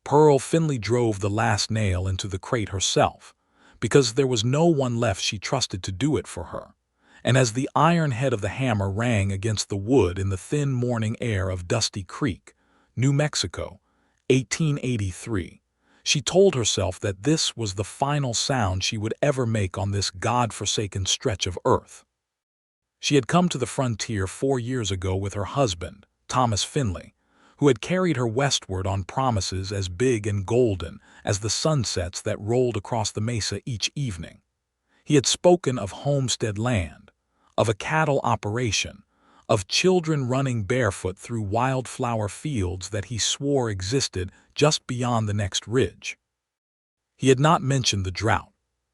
Finley drove the last nail into the crate herself, because there was no one left she trusted to do it for her. And as the iron head of the hammer rang against the wood in the thin morning air of Dusty Creek, New Mexico, 1883, she told herself that this was the final sound she would ever make on this God-forsaken stretch of earth. She had come to the frontier 4 years ago with her husband, Thomas Finley, who had carried her westward on promises as big and golden as the sunsets that rolled across the mesa each evening. He had spoken of homestead land, of a cattle operation, of children running barefoot through wildflower fields that he swore existed just beyond the next ridge. He had not mentioned the drought.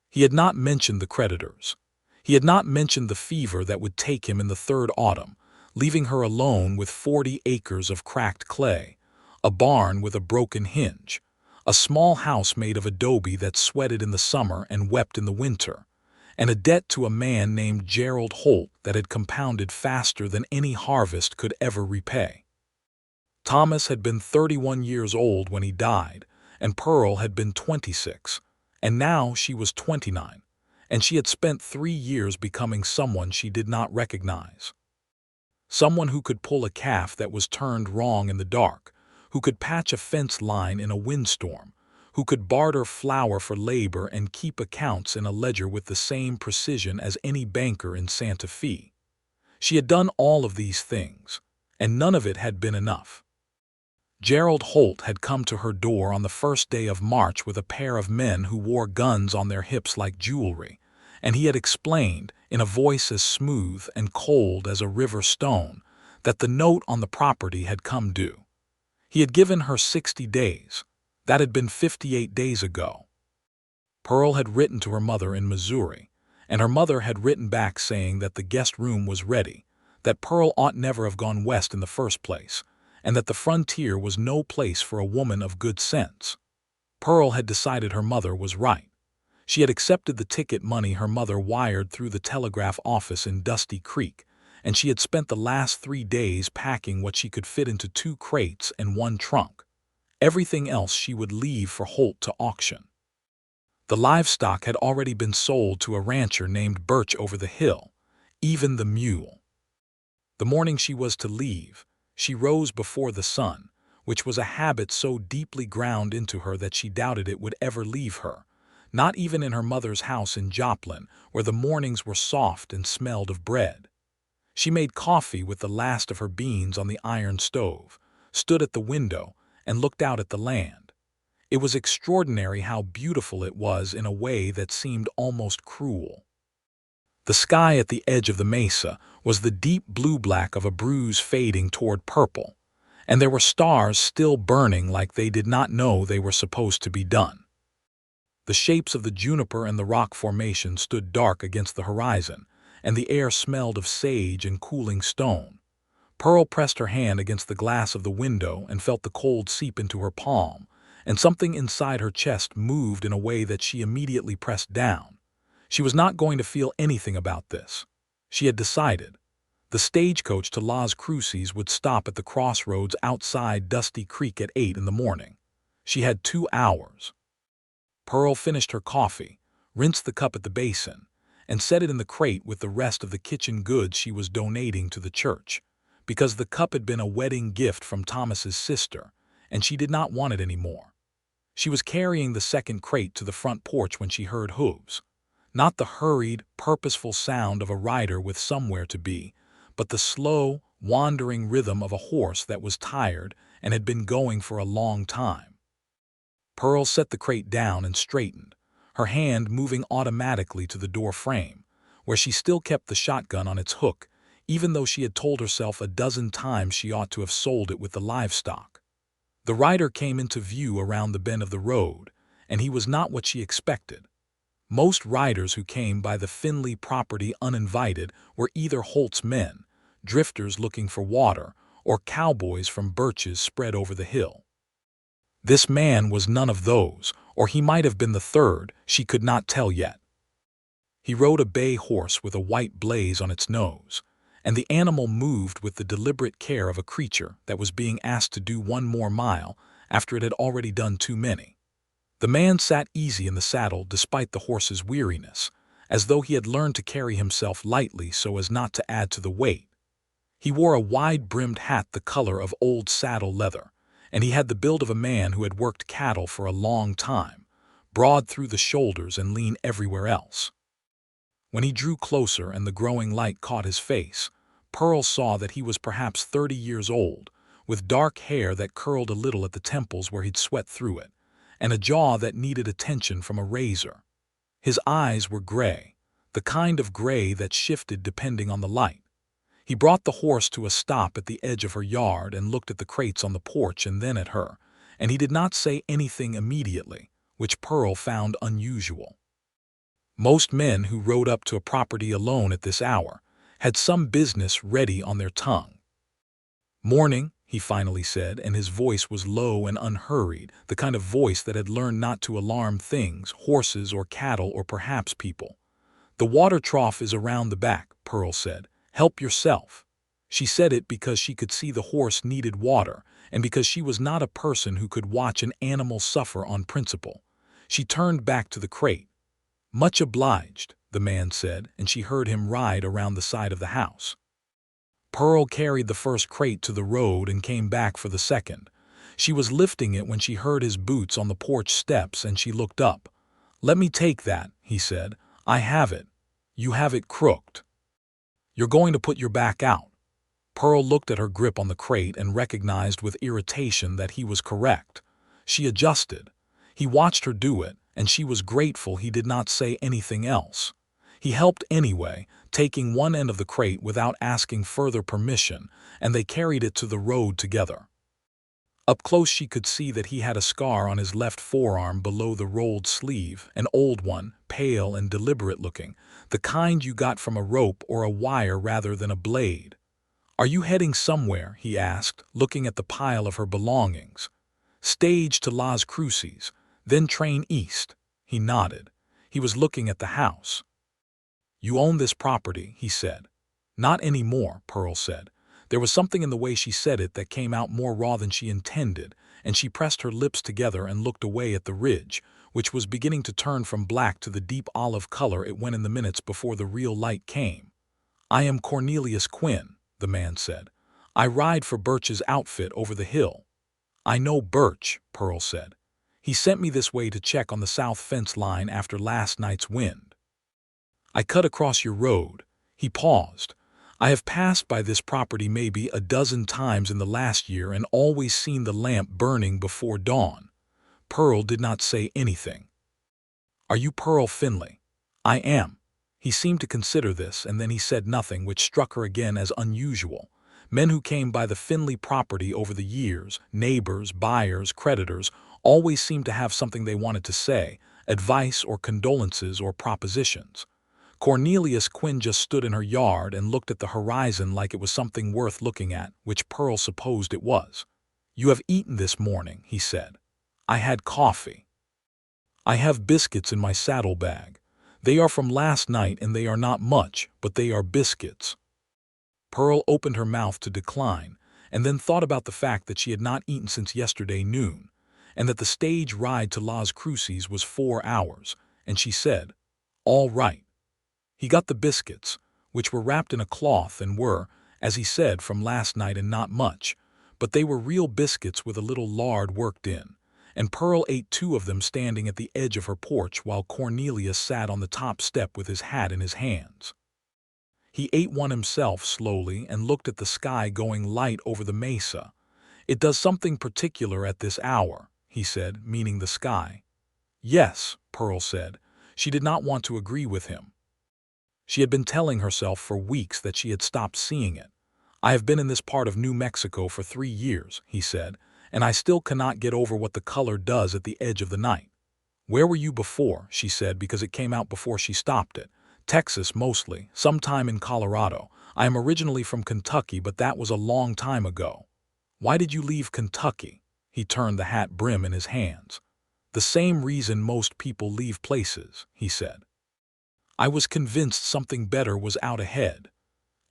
He had not mentioned the creditors. He had not mentioned the fever that would take him in the third autumn, leaving her alone with 40 acres of cracked clay, a barn with a broken hinge, a small house made of adobe that sweated in the summer and wept in the winter, and a debt to a man named Gerald Holt that had compounded faster than any harvest could ever repay. Thomas had been 31 years old when he died, and Pearl had been 26, and now she was 29, and she had spent 3 years becoming someone she did not recognize. Someone who could pull a calf that was turned wrong in the dark, who could patch a fence line in a windstorm, who could barter flour for labor and keep accounts in a ledger with the same precision as any banker in Santa Fe. She had done all of these things, and none of it had been enough. Gerald Holt had come to her door on the first day of March with a pair of men who wore guns on their hips like jewelry, and he had explained, in a voice as smooth and cold as a river stone, that the note on the property had come due. He had given her 60 days. That had been 58 days ago. Pearl had written to her mother in Missouri, and her mother had written back saying that the guest room was ready, that Pearl ought never have gone west in the first place, and that the frontier was no place for a woman of good sense. Pearl had decided her mother was right. She had accepted the ticket money her mother wired through the telegraph office in Dusty Creek, and she had spent the last 3 days packing what she could fit into 2 crates and 1 trunk. Everything else she would leave for Holt to auction. The livestock had already been sold to a rancher named Birch over the hill, even the mule. The morning she was to leave, she rose before the sun, which was a habit so deeply ground into her that she doubted it would ever leave her, not even in her mother's house in Joplin, where the mornings were soft and smelled of bread. She made coffee with the last of her beans on the iron stove, stood at the window, and looked out at the land. It was extraordinary how beautiful it was in a way that seemed almost cruel. The sky at the edge of the mesa was the deep blue-black of a bruise fading toward purple, and there were stars still burning like they did not know they were supposed to be done. The shapes of the juniper and the rock formation stood dark against the horizon, and the air smelled of sage and cooling stone. Pearl pressed her hand against the glass of the window and felt the cold seep into her palm, and something inside her chest moved in a way that she immediately pressed down. She was not going to feel anything about this. She had decided. The stagecoach to Las Cruces would stop at the crossroads outside Dusty Creek at 8 in the morning. She had 2 hours. Pearl finished her coffee, rinsed the cup at the basin, and set it in the crate with the rest of the kitchen goods she was donating to the church, because the cup had been a wedding gift from Thomas's sister, and she did not want it anymore. She was carrying the second crate to the front porch when she heard hooves. Not the hurried, purposeful sound of a rider with somewhere to be, but the slow, wandering rhythm of a horse that was tired and had been going for a long time. Pearl set the crate down and straightened, her hand moving automatically to the door frame, where she still kept the shotgun on its hook, even though she had told herself a dozen times she ought to have sold it with the livestock. The rider came into view around the bend of the road, and he was not what she expected. Most riders who came by the Finley property uninvited were either Holt's men, drifters looking for water, or cowboys from Birch's spread over the hill. This man was none of those, or he might have been the third, she could not tell yet. He rode a bay horse with a white blaze on its nose, and the animal moved with the deliberate care of a creature that was being asked to do 1 more mile after it had already done too many. The man sat easy in the saddle despite the horse's weariness, as though he had learned to carry himself lightly so as not to add to the weight. He wore a wide-brimmed hat the color of old saddle leather, and he had the build of a man who had worked cattle for a long time, broad through the shoulders and lean everywhere else. When he drew closer and the growing light caught his face, Pearl saw that he was perhaps 30 years old, with dark hair that curled a little at the temples where he'd sweat through it, and a jaw that needed attention from a razor. His eyes were gray, the kind of gray that shifted depending on the light. He brought the horse to a stop at the edge of her yard and looked at the crates on the porch and then at her, and he did not say anything immediately, which Pearl found unusual. Most men who rode up to a property alone at this hour had some business ready on their tongue. "Morning," he finally said, and his voice was low and unhurried, the kind of voice that had learned not to alarm things, horses or cattle or perhaps people. "The water trough is around the back," Pearl said. "Help yourself." She said it because she could see the horse needed water, and because she was not a person who could watch an animal suffer on principle. She turned back to the crate. "Much obliged," the man said, and she heard him ride around the side of the house. Pearl carried the first crate to the road and came back for the second. She was lifting it when she heard his boots on the porch steps and she looked up. "Let me take that," he said. "I have it. You have it crooked. You're going to put your back out." Pearl looked at her grip on the crate and recognized with irritation that he was correct. She adjusted. He watched her do it, and she was grateful he did not say anything else. He helped anyway, taking one end of the crate without asking further permission, and they carried it to the road together. Up close she could see that he had a scar on his left forearm below the rolled sleeve, an old one, pale and deliberate-looking, the kind you got from a rope or a wire rather than a blade. "Are you heading somewhere?" he asked, looking at the pile of her belongings. "Stage to Las Cruces, then train east." He nodded. He was looking at the house. "You own this property," he said. "Not anymore," Pearl said. There was something in the way she said it that came out more raw than she intended, and she pressed her lips together and looked away at the ridge, which was beginning to turn from black to the deep olive color it went in the minutes before the real light came. "I am Cornelius Quinn," the man said. "I ride for Birch's outfit over the hill." "I know Birch," Pearl said. "He sent me this way to check on the south fence line after last night's wind. I cut across your road." He paused. "I have passed by this property maybe a dozen times in the last year and always seen the lamp burning before dawn." Pearl did not say anything. "Are you Pearl Finley?" "I am." He seemed to consider this, and then he said nothing, which struck her again as unusual. Men who came by the Finley property over the years, neighbors, buyers, creditors, always seemed to have something they wanted to say, advice or condolences or propositions. Cornelius Quinn just stood in her yard and looked at the horizon like it was something worth looking at, which Pearl supposed it was. "You have eaten this morning," he said. "I had coffee. I have biscuits in my saddlebag. They are from last night and they are not much, but they are biscuits." Pearl opened her mouth to decline, and then thought about the fact that she had not eaten since yesterday noon, and that the stage ride to Las Cruces was 4 hours, and she said, "All right." He got the biscuits, which were wrapped in a cloth and were, as he said, from last night and not much, but they were real biscuits with a little lard worked in, and Pearl ate 2 of them standing at the edge of her porch while Cornelius sat on the top step with his hat in his hands. He ate one himself slowly and looked at the sky going light over the mesa. "It does something particular at this hour," he said, meaning the sky. "Yes," Pearl said. She did not want to agree with him. She had been telling herself for weeks that she had stopped seeing it. "I have been in this part of New Mexico for 3 years," he said, "and I still cannot get over what the color does at the edge of the night." "Where were you before?" she said, because it came out before she stopped it. "Texas mostly, sometime in Colorado. I am originally from Kentucky, but that was a long time ago." "Why did you leave Kentucky?" He turned the hat brim in his hands. "The same reason most people leave places," he said. "I was convinced something better was out ahead."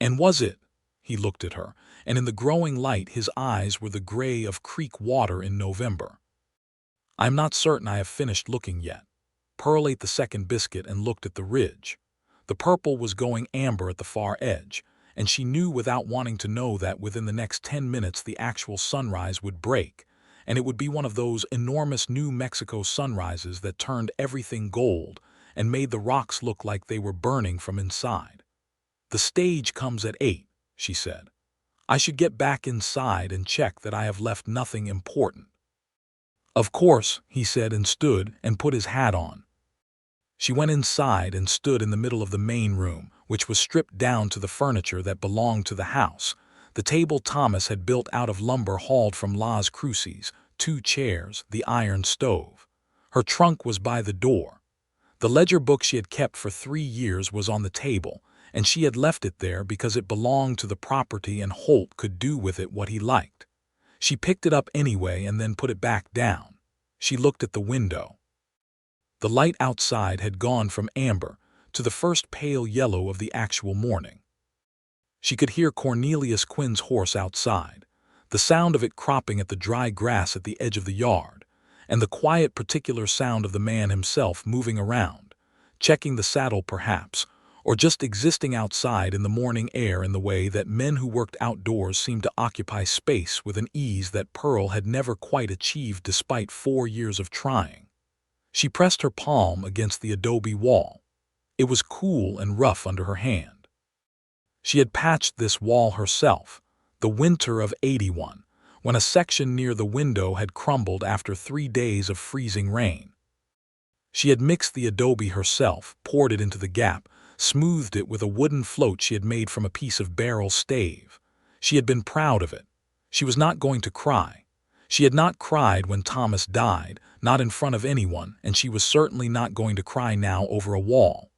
"And was it?" He looked at her, and in the growing light his eyes were the gray of creek water in November. "I'm not certain I have finished looking yet." Pearl ate the second biscuit and looked at the ridge. The purple was going amber at the far edge, and she knew without wanting to know that within the next 10 minutes the actual sunrise would break, and it would be one of those enormous New Mexico sunrises that turned everything gold and made the rocks look like they were burning from inside. "The stage comes at 8, she said. "I should get back inside and check that I have left nothing important." "Of course," he said, and stood and put his hat on. She went inside and stood in the middle of the main room, which was stripped down to the furniture that belonged to the house. The table Thomas had built out of lumber hauled from Las Cruces, 2 chairs, the iron stove. Her trunk was by the door. The ledger book she had kept for 3 years was on the table, and she had left it there because it belonged to the property and Holt could do with it what he liked. She picked it up anyway and then put it back down. She looked at the window. The light outside had gone from amber to the first pale yellow of the actual morning. She could hear Cornelius Quinn's horse outside, the sound of it cropping at the dry grass at the edge of the yard, and the quiet particular sound of the man himself moving around, checking the saddle perhaps, or just existing outside in the morning air in the way that men who worked outdoors seemed to occupy space with an ease that Pearl had never quite achieved despite 4 years of trying. She pressed her palm against the adobe wall. It was cool and rough under her hand. She had patched this wall herself, the winter of '81, when a section near the window had crumbled after 3 days of freezing rain. She had mixed the adobe herself, poured it into the gap, smoothed it with a wooden float she had made from a piece of barrel stave. She had been proud of it. She was not going to cry. She had not cried when Thomas died, not in front of anyone, and she was certainly not going to cry now over a wall.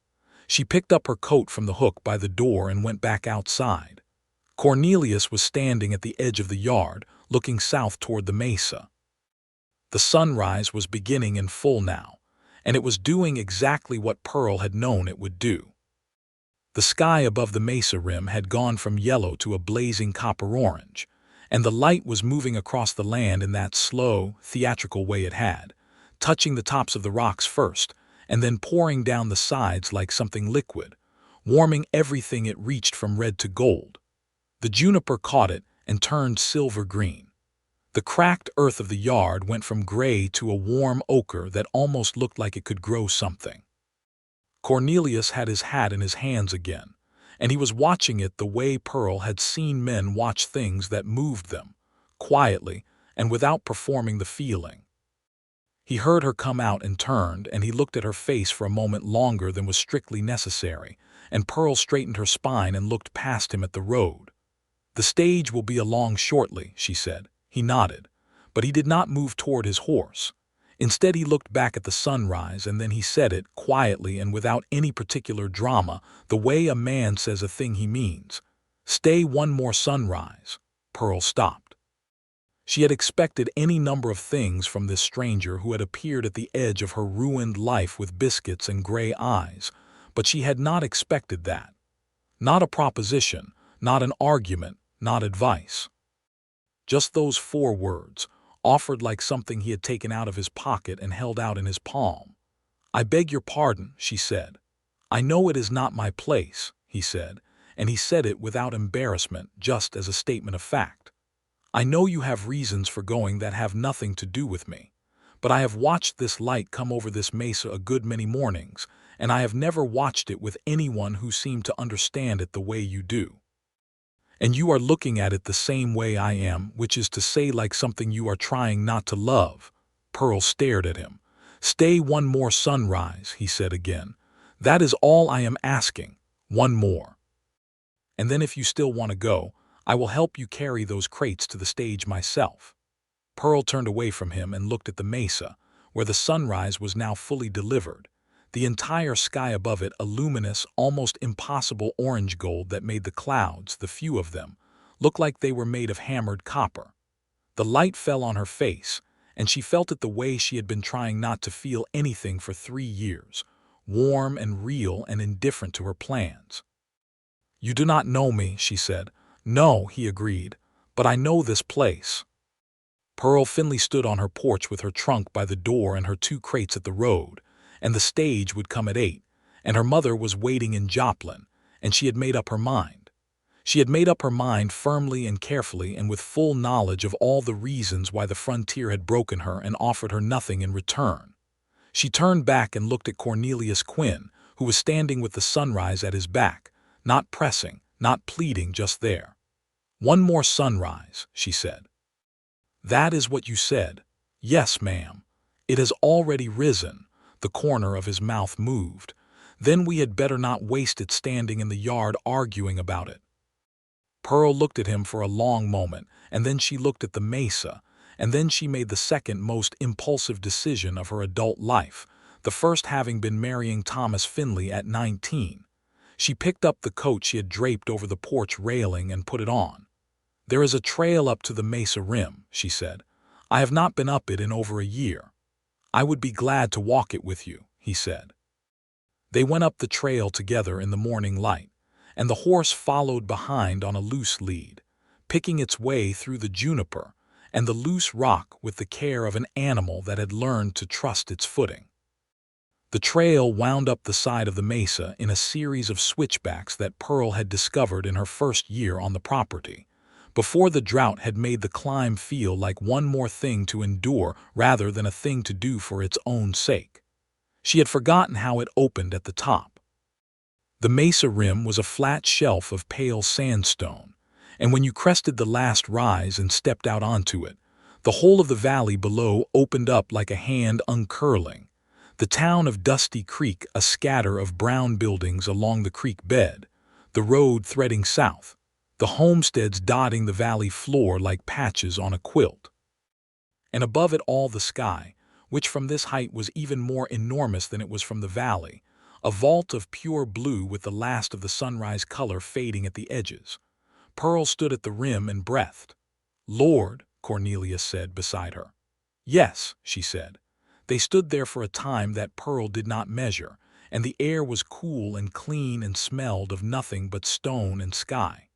She picked up her coat from the hook by the door and went back outside. Cornelius was standing at the edge of the yard, looking south toward the mesa. The sunrise was beginning in full now, and it was doing exactly what Pearl had known it would do. The sky above the mesa rim had gone from yellow to a blazing copper-orange, and the light was moving across the land in that slow, theatrical way it had, touching the tops of the rocks first, and then pouring down the sides like something liquid, warming everything it reached from red to gold. The juniper caught it and turned silver-green. The cracked earth of the yard went from gray to a warm ochre that almost looked like it could grow something. Cornelius had his hat in his hands again, and he was watching it the way Pearl had seen men watch things that moved them, quietly and without performing the feeling. He heard her come out and turned, and he looked at her face for a moment longer than was strictly necessary, and Pearl straightened her spine and looked past him at the road. "The stage will be along shortly," she said. He nodded, but he did not move toward his horse. Instead, he looked back at the sunrise, and then he said it, quietly and without any particular drama, the way a man says a thing he means. "Stay one more sunrise." Pearl stopped. She had expected any number of things from this stranger who had appeared at the edge of her ruined life with biscuits and gray eyes, but she had not expected that. Not a proposition, not an argument, not advice. Just those 4 words, offered like something he had taken out of his pocket and held out in his palm. "I beg your pardon," she said. "I know it is not my place," he said, and he said it without embarrassment, just as a statement of fact. "I know you have reasons for going that have nothing to do with me, but I have watched this light come over this mesa a good many mornings, and I have never watched it with anyone who seemed to understand it the way you do. And you are looking at it the same way I am, which is to say like something you are trying not to love." Pearl stared at him. "Stay one more sunrise," he said again. "That is all I am asking. One more. And then if you still want to go, I will help you carry those crates to the stage myself." Pearl turned away from him and looked at the mesa, where the sunrise was now fully delivered, the entire sky above it a luminous, almost impossible orange gold that made the clouds, the few of them, look like they were made of hammered copper. The light fell on her face, and she felt it the way she had been trying not to feel anything for 3 years, warm and real and indifferent to her plans. "You do not know me," she said, "No," he agreed, "but I know this place." Finley stood on her porch with her trunk by the door and her 2 crates at the road, and the stage would come at 8, and her mother was waiting in Joplin, and she had made up her mind. She had made up her mind firmly and carefully and with full knowledge of all the reasons why the frontier had broken her and offered her nothing in return. She turned back and looked at Cornelius Quinn, who was standing with the sunrise at his back, not pressing, not pleading, just there. "One more sunrise," she said. "That is what you said." "Yes, ma'am. It has already risen." The corner of his mouth moved. "Then we had better not waste it standing in the yard arguing about it." Pearl looked at him for a long moment, and then she looked at the mesa, and then she made the second most impulsive decision of her adult life, the first having been marrying Thomas Finley at 19. She picked up the coat she had draped over the porch railing and put it on. "There is a trail up to the mesa rim," she said. "I have not been up it in over a year." "I would be glad to walk it with you," he said. They went up the trail together in the morning light, and the horse followed behind on a loose lead, picking its way through the juniper and the loose rock with the care of an animal that had learned to trust its footing. The trail wound up the side of the mesa in a series of switchbacks that Pearl had discovered in her first year on the property, before the drought had made the climb feel like one more thing to endure rather than a thing to do for its own sake. She had forgotten how it opened at the top. The mesa rim was a flat shelf of pale sandstone, and when you crested the last rise and stepped out onto it, the whole of the valley below opened up like a hand uncurling. The town of Dusty Creek, a scatter of brown buildings along the creek bed, the road threading south, the homesteads dotting the valley floor like patches on a quilt. And above it all the sky, which from this height was even more enormous than it was from the valley, a vault of pure blue with the last of the sunrise color fading at the edges. Pearl stood at the rim and breathed. "Lord," Cornelius said beside her. "Yes," she said. They stood there for a time that Pearl did not measure, and the air was cool and clean and smelled of nothing but stone and sky.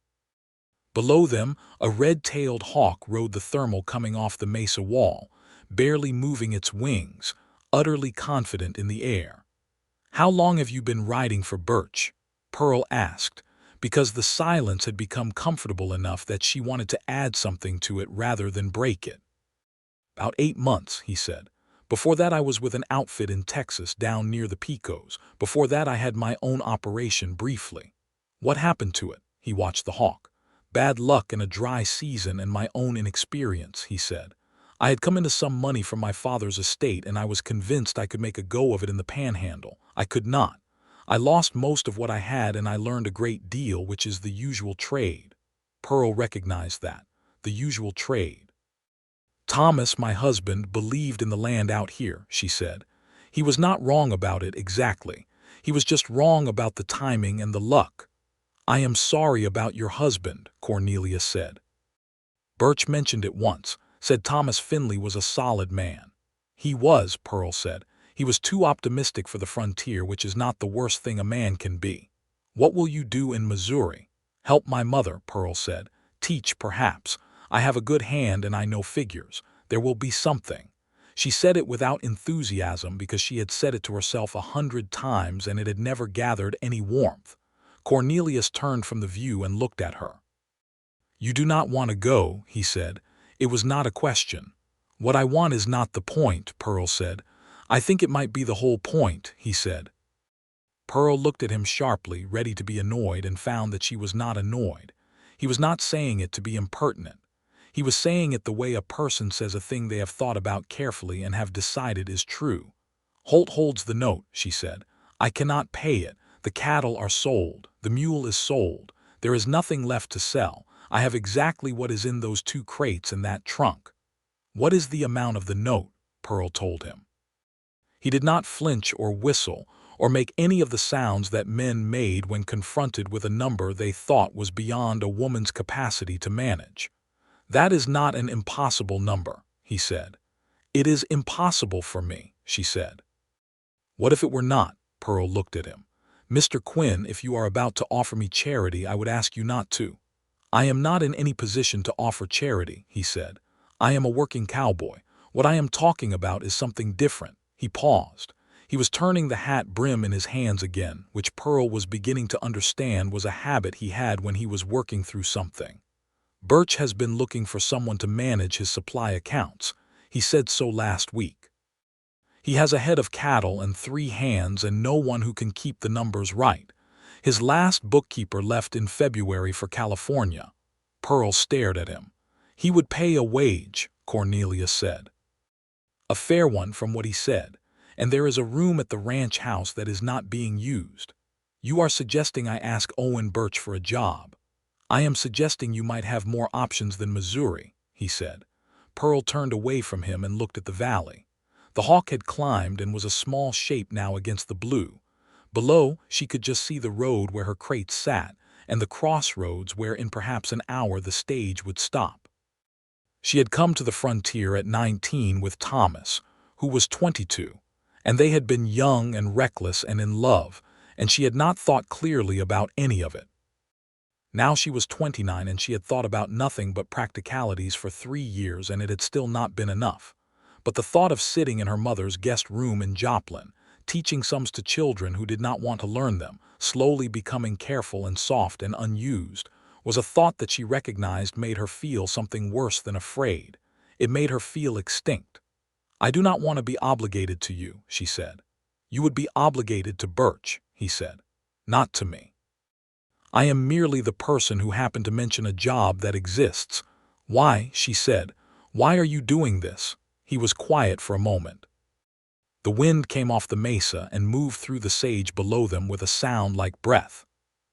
Below them, a red-tailed hawk rode the thermal coming off the mesa wall, barely moving its wings, utterly confident in the air. "How long have you been riding for Birch?" Pearl asked, because the silence had become comfortable enough that she wanted to add something to it rather than break it. "About 8 months," he said. "Before that I was with an outfit in Texas down near the Pecos. Before that I had my own operation briefly." "What happened to it?" He watched the hawk. "Bad luck and a dry season and my own inexperience," he said. "I had come into some money from my father's estate and I was convinced I could make a go of it in the panhandle. I could not. I lost most of what I had and I learned a great deal, which is the usual trade." Pearl recognized that. The usual trade. "Thomas, my husband, believed in the land out here," she said. "He was not wrong about it exactly. He was just wrong about the timing and the luck." "I am sorry about your husband," Cornelius said. Birch mentioned it once, said Thomas Finley was a solid man. "He was," Pearl said. "He was too optimistic for the frontier, which is not the worst thing a man can be." "What will you do in Missouri?" "Help my mother," Pearl said. "Teach, perhaps. I have a good hand and I know figures. There will be something." She said it without enthusiasm because she had said it to herself 100 times and it had never gathered any warmth. Cornelius turned from the view and looked at her. "You do not want to go," he said. "It was not a question." "What I want is not the point," Pearl said. "I think it might be the whole point," he said. Pearl looked at him sharply, ready to be annoyed, and found that she was not annoyed. He was not saying it to be impertinent. He was saying it the way a person says a thing they have thought about carefully and have decided is true. "Holt holds the note," she said. "I cannot pay it. The cattle are sold. The mule is sold. There is nothing left to sell. I have exactly what is in those 2 crates and that trunk." "What is the amount of the note?" Pearl told him. He did not flinch or whistle or make any of the sounds that men made when confronted with a number they thought was beyond a woman's capacity to manage. "That is not an impossible number," he said. "It is impossible for me," she said. "What if it were not?" Pearl looked at him. "Mr. Quinn, if you are about to offer me charity, I would ask you not to." "I am not in any position to offer charity," he said. "I am a working cowboy. What I am talking about is something different." He paused. He was turning the hat brim in his hands again, which Pearl was beginning to understand was a habit he had when he was working through something. "Birch has been looking for someone to manage his supply accounts. He said so last week. He has a head of cattle and 3 hands and no one who can keep the numbers right. His last bookkeeper left in February for California." Pearl stared at him. "He would pay a wage," Cornelius said. "A fair one from what he said. And there is a room at the ranch house that is not being used. You are suggesting I ask Owen Birch for a job." "I am suggesting you might have more options than Missouri," he said. Pearl turned away from him and looked at the valley. The hawk had climbed and was a small shape now against the blue. Below, she could just see the road where her crates sat, and the crossroads where in perhaps an hour the stage would stop. She had come to the frontier at 19 with Thomas, who was 22, and they had been young and reckless and in love, and she had not thought clearly about any of it. Now she was 29 and she had thought about nothing but practicalities for 3 years, and it had still not been enough. But the thought of sitting in her mother's guest room in Joplin, teaching sums to children who did not want to learn them, slowly becoming careful and soft and unused, was a thought that she recognized made her feel something worse than afraid. It made her feel extinct. "I do not want to be obligated to you," she said. "You would be obligated to Birch," he said. "Not to me. I am merely the person who happened to mention a job that exists." "Why," she said, "why are you doing this?" He was quiet for a moment. The wind came off the mesa and moved through the sage below them with a sound like breath.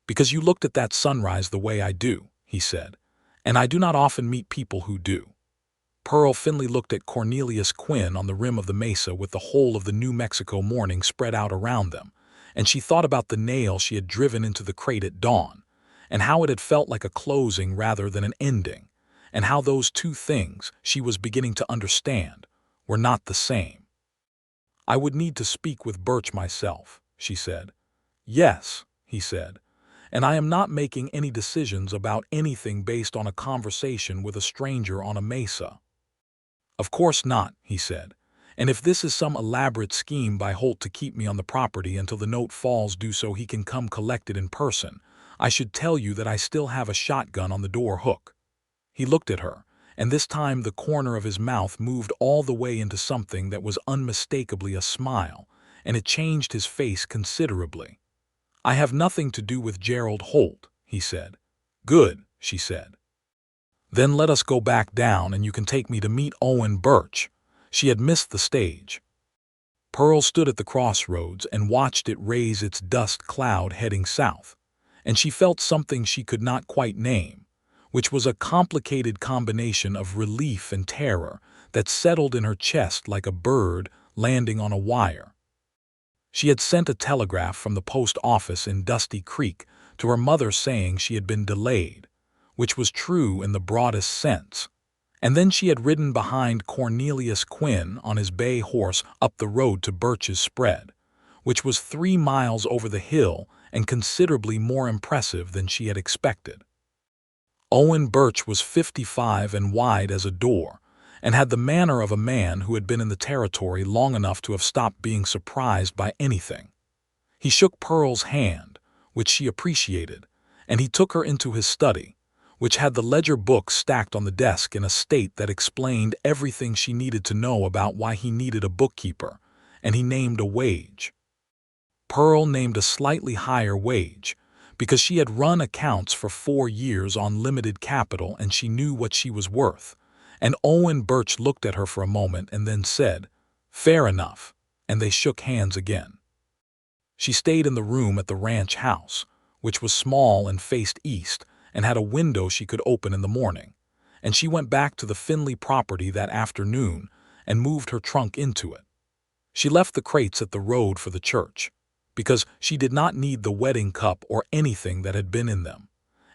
"Because you looked at that sunrise the way I do," he said, "and I do not often meet people who do." Pearl Finley looked at Cornelius Quinn on the rim of the mesa with the whole of the New Mexico morning spread out around them, and she thought about the nail she had driven into the crate at dawn, and how it had felt like a closing rather than an ending, and how those two things, she was beginning to understand, were not the same. "I would need to speak with Birch myself," she said. "Yes," he said, "and I am not making any decisions about anything based on a conversation with a stranger on a mesa." "Of course not," he said, "and if this is some elaborate scheme by Holt to keep me on the property until the note falls due so he can come collect it in person, I should tell you that I still have a shotgun on the door hook." He looked at her, and this time the corner of his mouth moved all the way into something that was unmistakably a smile, and it changed his face considerably. "I have nothing to do with Gerald Holt," he said. "Good," she said. "Then let us go back down and you can take me to meet Owen Birch." She had missed the stage. Pearl stood at the crossroads and watched it raise its dust cloud heading south, and she felt something she could not quite name, which was a complicated combination of relief and terror that settled in her chest like a bird landing on a wire. She had sent a telegraph from the post office in Dusty Creek to her mother saying she had been delayed, which was true in the broadest sense. And then she had ridden behind Cornelius Quinn on his bay horse up the road to Birch's spread, which was 3 miles over the hill and considerably more impressive than she had expected. Owen Birch was 55 and wide as a door, and had the manner of a man who had been in the territory long enough to have stopped being surprised by anything. He shook Pearl's hand, which she appreciated, and he took her into his study, which had the ledger book stacked on the desk in a state that explained everything she needed to know about why he needed a bookkeeper, and he named a wage. Pearl named a slightly higher wage, because she had run accounts for 4 years on limited capital and she knew what she was worth, and Owen Birch looked at her for a moment and then said, "Fair enough," and they shook hands again. She stayed in the room at the ranch house, which was small and faced east, and had a window she could open in the morning, and she went back to the Finley property that afternoon and moved her trunk into it. She left the crates at the road for the church, because she did not need the wedding cup or anything that had been in them,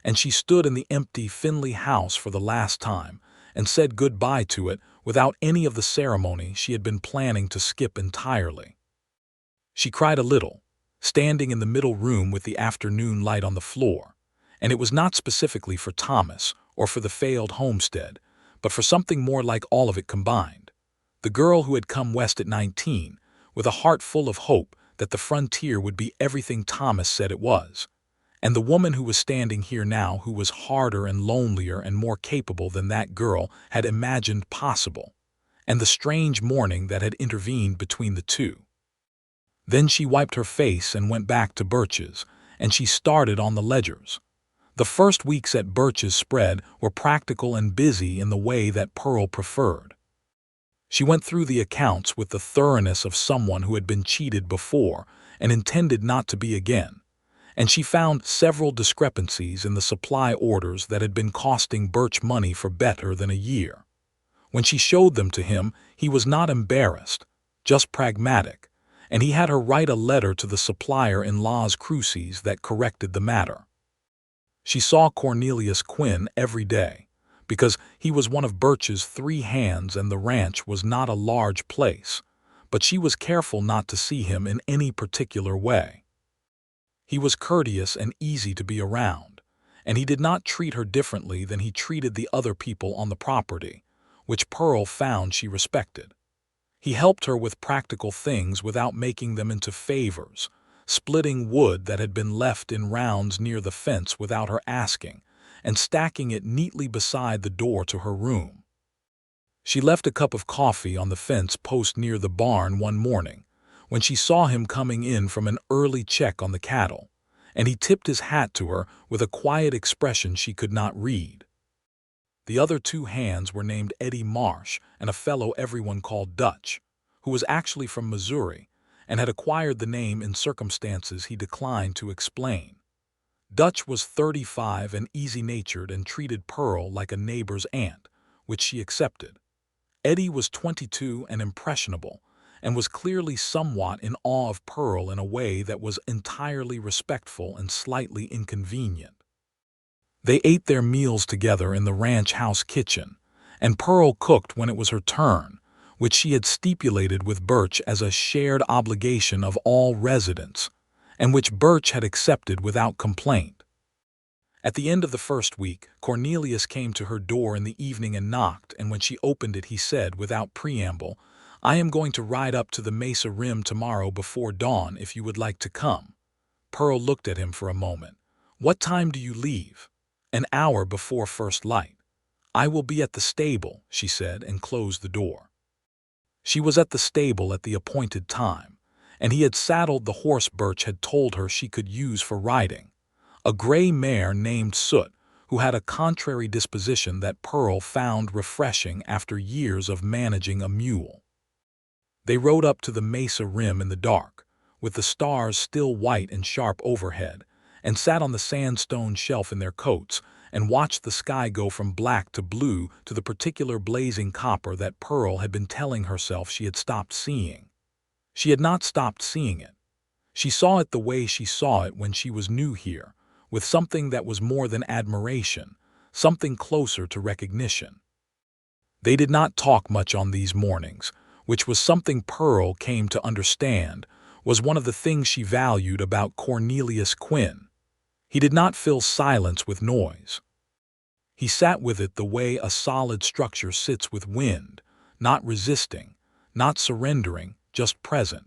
and she stood in the empty Finley house for the last time and said goodbye to it without any of the ceremony she had been planning to skip entirely. She cried a little, standing in the middle room with the afternoon light on the floor, And it was not specifically for Thomas or for the failed homestead, but for something more like all of it combined. The girl who had come west at 19, with a heart full of hope that the frontier would be everything Thomas said it was. And the woman who was standing here now, who was harder and lonelier and more capable than that girl had imagined possible. And the strange morning that had intervened between the two. Then she wiped her face and went back to Birch's, and she started on the ledgers. The first weeks at Birch's spread were practical and busy in the way that Pearl preferred. She went through the accounts with the thoroughness of someone who had been cheated before and intended not to be again, and she found several discrepancies in the supply orders that had been costing Birch money for better than a year. When she showed them to him, he was not embarrassed, just pragmatic, and he had her write a letter to the supplier in Las Cruces that corrected the matter. She saw Cornelius Quinn every day, because he was one of Birch's 3 hands and the ranch was not a large place, but she was careful not to see him in any particular way. He was courteous and easy to be around, and he did not treat her differently than he treated the other people on the property, which Pearl found she respected. He helped her with practical things without making them into favors, splitting wood that had been left in rounds near the fence without her asking, and stacking it neatly beside the door to her room. She left a cup of coffee on the fence post near the barn one morning, when she saw him coming in from an early check on the cattle, and he tipped his hat to her with a quiet expression she could not read. The other 2 hands were named Eddie Marsh and a fellow everyone called Dutch, who was actually from Missouri and had acquired the name in circumstances he declined to explain. Dutch was 35 and easy-natured and treated Pearl like a neighbor's aunt, which she accepted. Eddie was 22 and impressionable, and was clearly somewhat in awe of Pearl in a way that was entirely respectful and slightly inconvenient. They ate their meals together in the ranch house kitchen, and Pearl cooked when it was her turn, which she had stipulated with Birch as a shared obligation of all residents, and which Birch had accepted without complaint. At the end of the first week, Cornelius came to her door in the evening and knocked, and when she opened it he said, without preamble, "I am going to ride up to the Mesa Rim tomorrow before dawn if you would like to come." Pearl looked at him for a moment. "What time do you leave?" "An hour before first light." "I will be at the stable," she said, and closed the door. She was at the stable at the appointed time, and he had saddled the horse Birch had told her she could use for riding, a gray mare named Soot, who had a contrary disposition that Pearl found refreshing after years of managing a mule. They rode up to the Mesa Rim in the dark, with the stars still white and sharp overhead, and sat on the sandstone shelf in their coats and watched the sky go from black to blue to the particular blazing copper that Pearl had been telling herself she had stopped seeing. She had not stopped seeing it. She saw it the way she saw it when she was new here, with something that was more than admiration, something closer to recognition. They did not talk much on these mornings, which was something Pearl came to understand was one of the things she valued about Cornelius Quinn. He did not fill silence with noise. He sat with it the way a solid structure sits with wind, not resisting, not surrendering, just present.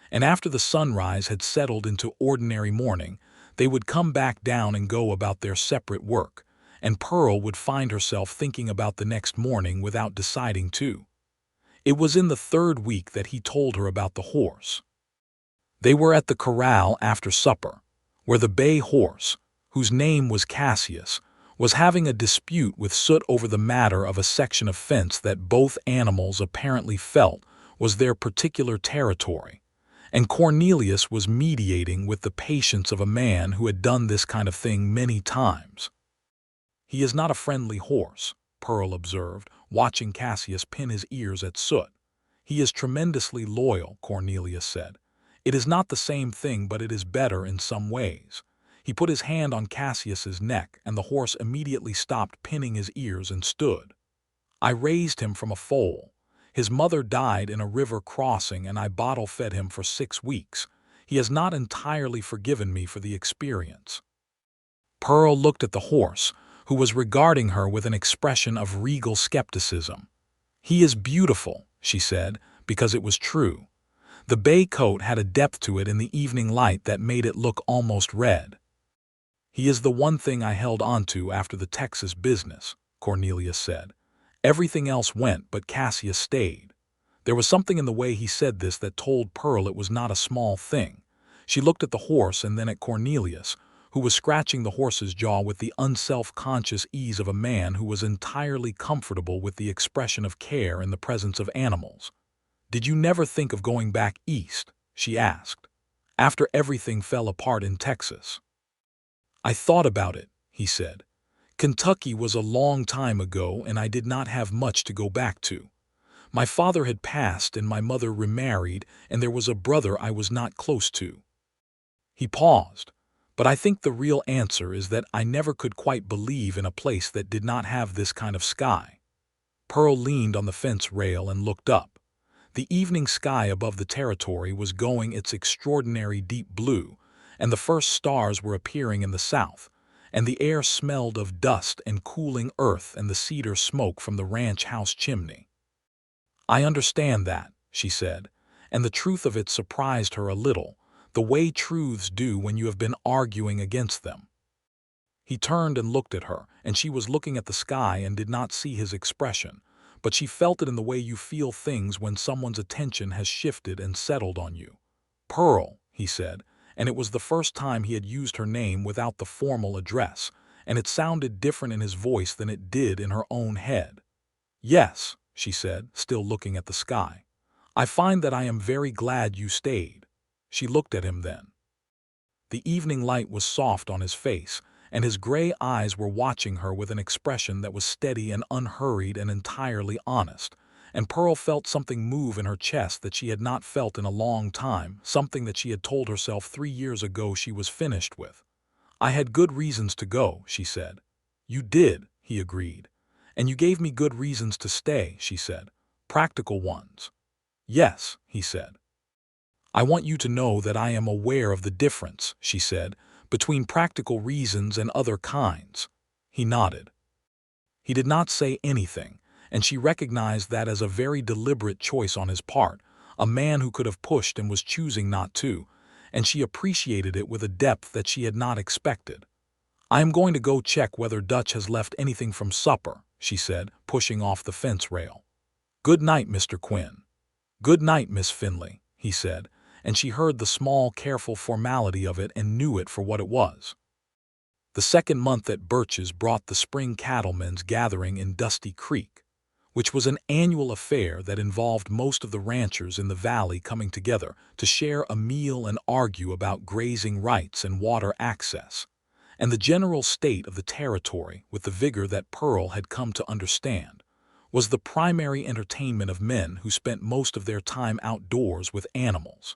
And after the sunrise had settled into ordinary morning, they would come back down and go about their separate work, and Pearl would find herself thinking about the next morning without deciding to. It was in the 3rd week that he told her about the horse. They were at the corral after supper, where the bay horse, whose name was Cassius, was having a dispute with Soot over the matter of a section of fence that both animals apparently felt was their particular territory, and Cornelius was mediating with the patience of a man who had done this kind of thing many times. "He is not a friendly horse," Pearl observed, watching Cassius pin his ears at Soot. "He is tremendously loyal," Cornelius said. "It is not the same thing, but it is better in some ways." He put his hand on Cassius's neck, and the horse immediately stopped pinning his ears and stood. "I raised him from a foal. His mother died in a river crossing, and I bottle-fed him for 6 weeks. He has not entirely forgiven me for the experience." Pearl looked at the horse, who was regarding her with an expression of regal skepticism. "He is beautiful," she said, because it was true. The bay coat had a depth to it in the evening light that made it look almost red. "He is the one thing I held onto after the Texas business," Cornelius said. "Everything else went, but Cassius stayed." There was something in the way he said this that told Pearl it was not a small thing. She looked at the horse and then at Cornelius, who was scratching the horse's jaw with the unself-conscious ease of a man who was entirely comfortable with the expression of care in the presence of animals. "Did you never think of going back east?" she asked, "after everything fell apart in Texas?" "I thought about it," he said. "Kentucky was a long time ago, and I did not have much to go back to. My father had passed and my mother remarried, and there was a brother I was not close to." He paused. "But I think the real answer is that I never could quite believe in a place that did not have this kind of sky." Pearl leaned on the fence rail and looked up. The evening sky above the territory was going its extraordinary deep blue, and the first stars were appearing in the south, and the air smelled of dust and cooling earth and the cedar smoke from the ranch house chimney. "I understand that," she said, and the truth of it surprised her a little, the way truths do when you have been arguing against them. He turned and looked at her, and she was looking at the sky and did not see his expression, but she felt it in the way you feel things when someone's attention has shifted and settled on you. "Pearl," he said, and it was the first time he had used her name without the formal address, and it sounded different in his voice than it did in her own head. "Yes," she said, still looking at the sky. "I find that I am very glad you stayed." She looked at him then. The evening light was soft on his face, and his gray eyes were watching her with an expression that was steady and unhurried and entirely honest, and Pearl felt something move in her chest that she had not felt in a long time, something that she had told herself 3 years ago she was finished with. "I had good reasons to go," she said. "You did," he agreed. "And you gave me good reasons to stay," she said. "Practical ones." "Yes," he said. "I want you to know that I am aware of the difference," she said, "between practical reasons and other kinds." He nodded. He did not say anything, and she recognized that as a very deliberate choice on his part, a man who could have pushed and was choosing not to, and she appreciated it with a depth that she had not expected. "I am going to go check whether Dutch has left anything from supper," she said, pushing off the fence rail. "Good night, Mr. Quinn." "Good night, Miss Finley," he said, and she heard the small, careful formality of it and knew it for what it was. The second month at Birch's brought the spring cattlemen's gathering in Dusty Creek, which was an annual affair that involved most of the ranchers in the valley coming together to share a meal and argue about grazing rights and water access, and the general state of the territory, with the vigor that Pearl had come to understand, was the primary entertainment of men who spent most of their time outdoors with animals.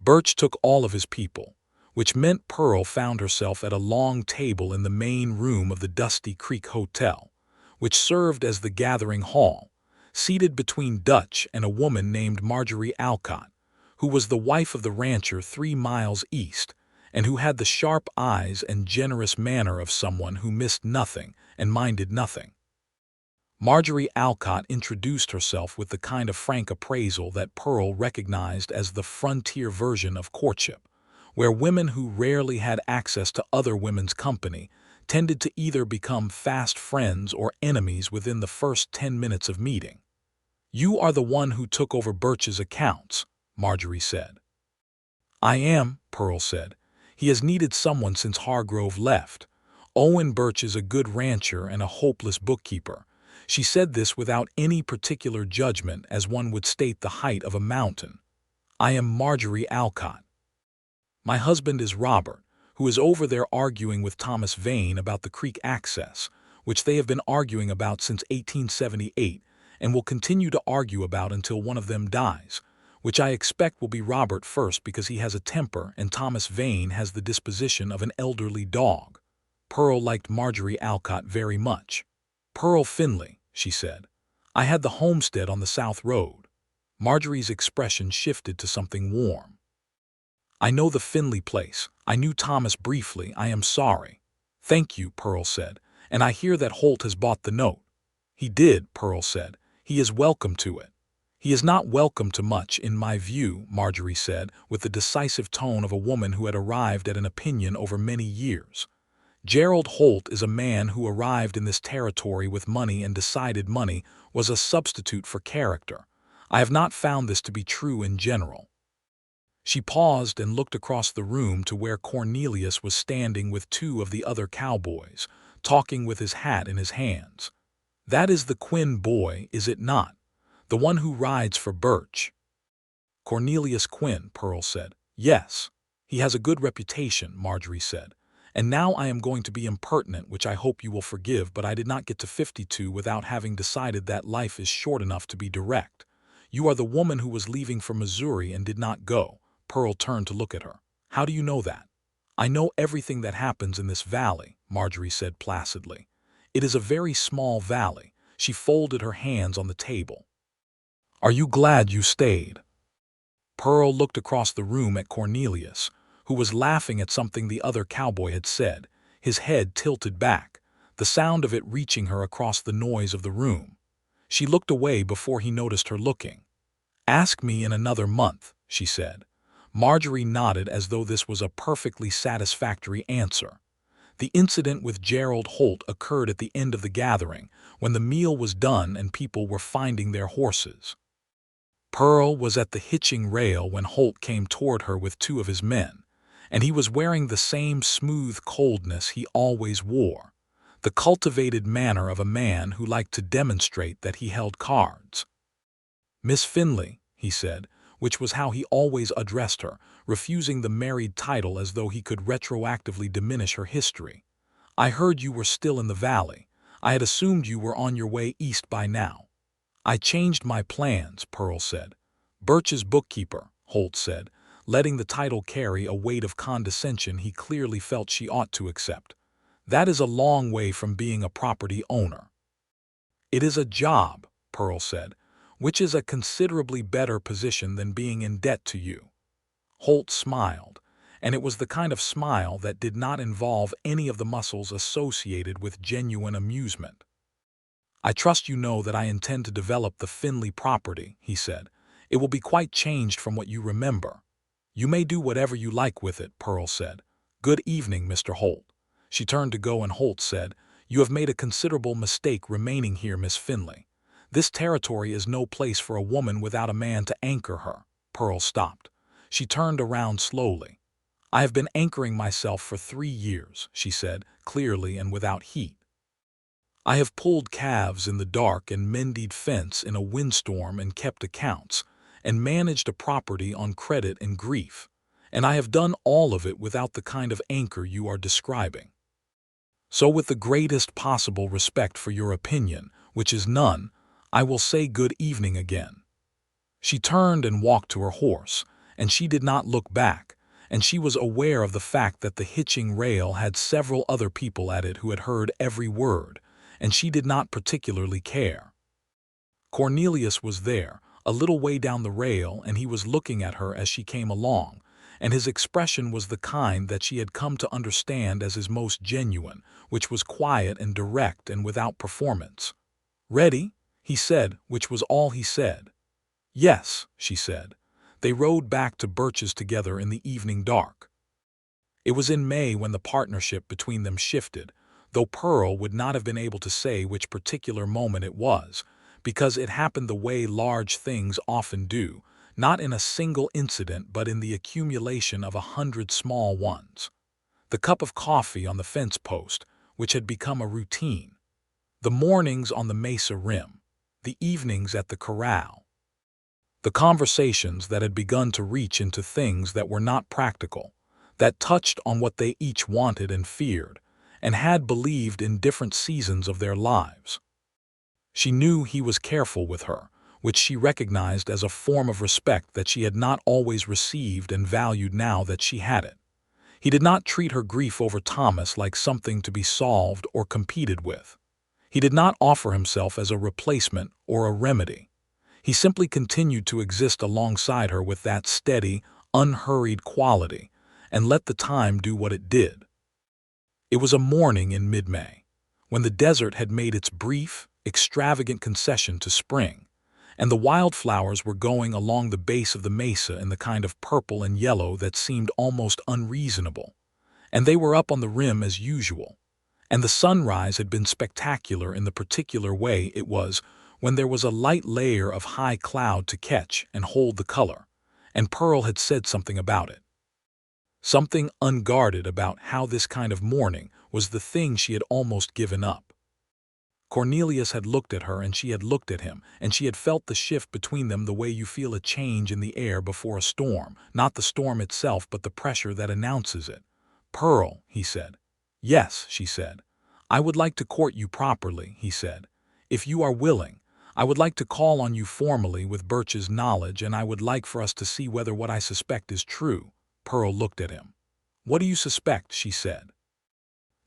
Birch took all of his people, which meant Pearl found herself at a long table in the main room of the Dusty Creek Hotel, which served as the gathering hall, seated between Dutch and a woman named Marjorie Alcott, who was the wife of the rancher 3 miles east, and who had the sharp eyes and generous manner of someone who missed nothing and minded nothing. Marjorie Alcott introduced herself with the kind of frank appraisal that Pearl recognized as the frontier version of courtship, where women who rarely had access to other women's company tended to either become fast friends or enemies within the first 10 minutes of meeting. "You are the one who took over Birch's accounts," Marjorie said. "I am," Pearl said. "He has needed someone since Hargrove left. Owen Birch is a good rancher and a hopeless bookkeeper." She said this without any particular judgment, as one would state the height of a mountain. "I am Marjorie Alcott. My husband is Robert, who is over there arguing with Thomas Vane about the creek access, which they have been arguing about since 1878 and will continue to argue about until one of them dies, which I expect will be Robert first because he has a temper and Thomas Vane has the disposition of an elderly dog." Pearl liked Marjorie Alcott very much. "Pearl Finley," she said. "I had the homestead on the South Road." Marjorie's expression shifted to something warm. "I know the Finley place. I knew Thomas briefly. I am sorry." "Thank you," Pearl said, "and I hear that Holt has bought the note." "He did," Pearl said. "He is welcome to it." "He is not welcome to much, in my view," Marjorie said, with the decisive tone of a woman who had arrived at an opinion over many years. "Gerald Holt is a man who arrived in this territory with money and decided money was a substitute for character. I have not found this to be true in general." She paused and looked across the room to where Cornelius was standing with two of the other cowboys, talking with his hat in his hands. "That is the Quinn boy, is it not? The one who rides for Birch?" "Cornelius Quinn," Pearl said. "Yes. He has a good reputation," Marjorie said. "And now I am going to be impertinent, which I hope you will forgive, but I did not get to 52 without having decided that life is short enough to be direct. You are the woman who was leaving for Missouri and did not go." Pearl turned to look at her. "How do you know that?" "I know everything that happens in this valley," Marjorie said placidly. "It is a very small valley." She folded her hands on the table. "Are you glad you stayed?" Pearl looked across the room at Cornelius, who was laughing at something the other cowboy had said, his head tilted back, the sound of it reaching her across the noise of the room. She looked away before he noticed her looking. "Ask me in another month," she said. Marjorie nodded as though this was a perfectly satisfactory answer. The incident with Gerald Holt occurred at the end of the gathering, when the meal was done and people were finding their horses. Pearl was at the hitching rail when Holt came toward her with two of his men, and he was wearing the same smooth coldness he always wore, the cultivated manner of a man who liked to demonstrate that he held cards. "Miss Finley," he said, which was how he always addressed her, refusing the married title as though he could retroactively diminish her history. "I heard you were still in the valley. I had assumed you were on your way east by now." "I changed my plans," Pearl said. "Birch's bookkeeper," Holt said, letting the title carry a weight of condescension he clearly felt she ought to accept. "That is a long way from being a property owner." "It is a job," Pearl said, "which is a considerably better position than being in debt to you." Holt smiled, and it was the kind of smile that did not involve any of the muscles associated with genuine amusement. "I trust you know that I intend to develop the Finley property," he said. "It will be quite changed from what you remember." "You may do whatever you like with it," Pearl said. "Good evening, Mr. Holt." She turned to go and Holt said, "You have made a considerable mistake remaining here, Miss Finley. This territory is no place for a woman without a man to anchor her." Pearl stopped. She turned around slowly. "I have been anchoring myself for 3 years," she said, clearly and without heat. "I have pulled calves in the dark and mended fence in a windstorm and kept accounts, and managed a property on credit and grief, and I have done all of it without the kind of anchor you are describing. So with the greatest possible respect for your opinion, which is none, I will say good evening again." She turned and walked to her horse, and she did not look back, and she was aware of the fact that the hitching rail had several other people at it who had heard every word, and she did not particularly care. Cornelius was there, a little way down the rail, and he was looking at her as she came along, and his expression was the kind that she had come to understand as his most genuine, which was quiet and direct and without performance. "Ready?" he said, which was all he said. "Yes," she said. They rode back to Birch's together in the evening dark. It was in May when the partnership between them shifted, though Pearl would not have been able to say which particular moment it was, because it happened the way large things often do, not in a single incident but in the accumulation of 100 small ones. The cup of coffee on the fence post, which had become a routine. The mornings on the mesa rim. The evenings at the corral. The conversations that had begun to reach into things that were not practical, that touched on what they each wanted and feared, and had believed in different seasons of their lives. She knew he was careful with her, which she recognized as a form of respect that she had not always received and valued now that she had it. He did not treat her grief over Thomas like something to be solved or competed with. He did not offer himself as a replacement or a remedy. He simply continued to exist alongside her with that steady, unhurried quality, and let the time do what it did. It was a morning in mid-May, when the desert had made its brief, extravagant concession to spring, and the wildflowers were going along the base of the mesa in the kind of purple and yellow that seemed almost unreasonable, and they were up on the rim as usual, and the sunrise had been spectacular in the particular way it was when there was a light layer of high cloud to catch and hold the color, and Pearl had said something about it. Something unguarded about how this kind of morning was the thing she had almost given up. Cornelius had looked at her and she had looked at him, and she had felt the shift between them the way you feel a change in the air before a storm, not the storm itself but the pressure that announces it. "Pearl," he said. "Yes," she said. "I would like to court you properly," he said. "If you are willing, I would like to call on you formally with Birch's knowledge, and I would like for us to see whether what I suspect is true." Pearl looked at him. "What do you suspect?" she said.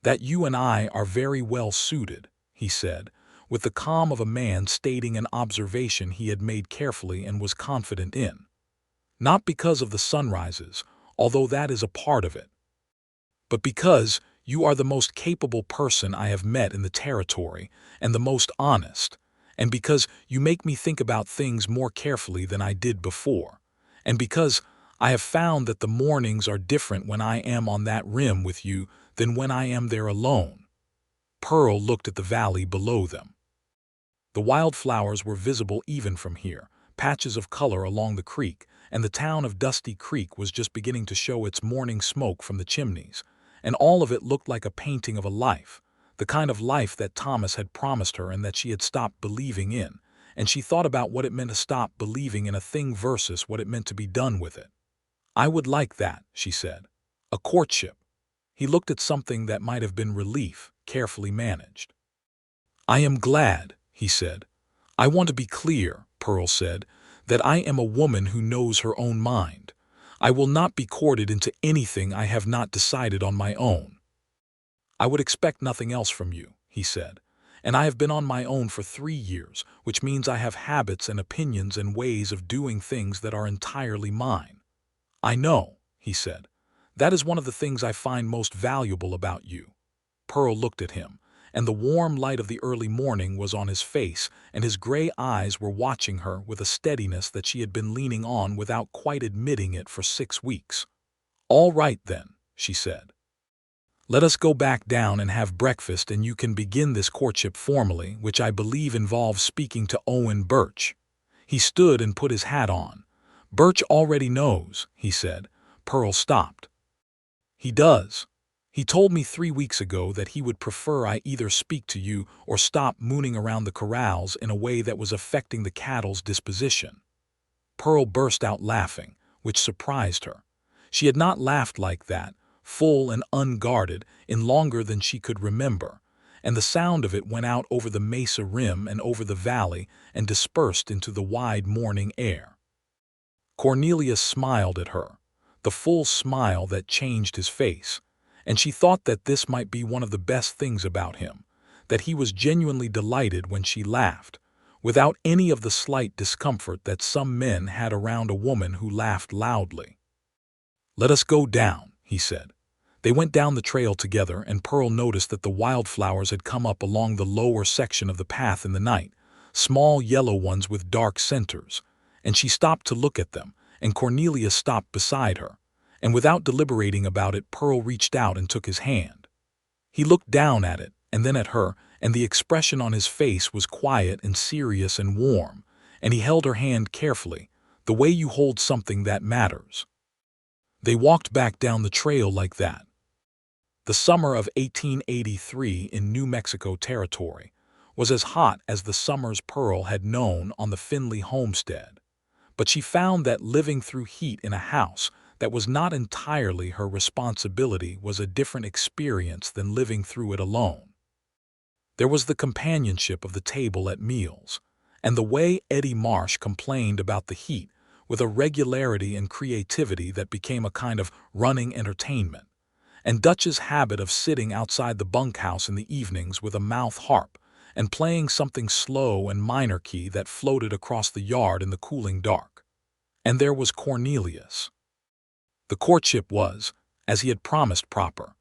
"That you and I are very well suited," he said, with the calm of a man stating an observation he had made carefully and was confident in. "Not because of the sunrises, although that is a part of it, but because you are the most capable person I have met in the territory and the most honest, and because you make me think about things more carefully than I did before, and because I have found that the mornings are different when I am on that rim with you than when I am there alone." Pearl looked at the valley below them. The wildflowers were visible even from here, patches of color along the creek, and the town of Dusty Creek was just beginning to show its morning smoke from the chimneys, and all of it looked like a painting of a life, the kind of life that Thomas had promised her and that she had stopped believing in, and she thought about what it meant to stop believing in a thing versus what it meant to be done with it. "I would like that," she said. "A courtship." He looked at something that might have been relief, carefully managed. "I am glad," he said. "I want to be clear," Pearl said, "that I am a woman who knows her own mind. I will not be courted into anything I have not decided on my own." "I would expect nothing else from you," he said. "And I have been on my own for 3 years, which means I have habits and opinions and ways of doing things that are entirely mine." "I know," he said. "That is one of the things I find most valuable about you." Pearl looked at him, and the warm light of the early morning was on his face, and his gray eyes were watching her with a steadiness that she had been leaning on without quite admitting it for 6 weeks. "All right, then," she said. "Let us go back down and have breakfast, and you can begin this courtship formally, which I believe involves speaking to Owen Birch." He stood and put his hat on. "Birch already knows," he said. Pearl stopped. "He does. He told me 3 weeks ago that he would prefer I either speak to you or stop mooning around the corrals in a way that was affecting the cattle's disposition." Pearl burst out laughing, which surprised her. She had not laughed like that, full and unguarded, in longer than she could remember, and the sound of it went out over the mesa rim and over the valley and dispersed into the wide morning air. Cornelius smiled at her, the full smile that changed his face, and she thought that this might be one of the best things about him, that he was genuinely delighted when she laughed, without any of the slight discomfort that some men had around a woman who laughed loudly. "Let us go down," he said. They went down the trail together, and Pearl noticed that the wildflowers had come up along the lower section of the path in the night, small yellow ones with dark centers, and she stopped to look at them, and Cornelius stopped beside her, and without deliberating about it, Pearl reached out and took his hand. He looked down at it, and then at her, and the expression on his face was quiet and serious and warm, and he held her hand carefully, the way you hold something that matters. They walked back down the trail like that. The summer of 1883 in New Mexico Territory was as hot as the summers Pearl had known on the Finley homestead, but she found that living through heat in a house that was not entirely her responsibility was a different experience than living through it alone. There was the companionship of the table at meals, and the way Eddie Marsh complained about the heat with a regularity and creativity that became a kind of running entertainment, and Dutch's habit of sitting outside the bunkhouse in the evenings with a mouth harp and playing something slow and minor key that floated across the yard in the cooling dark. And there was Cornelius. The courtship was, as he had promised, proper,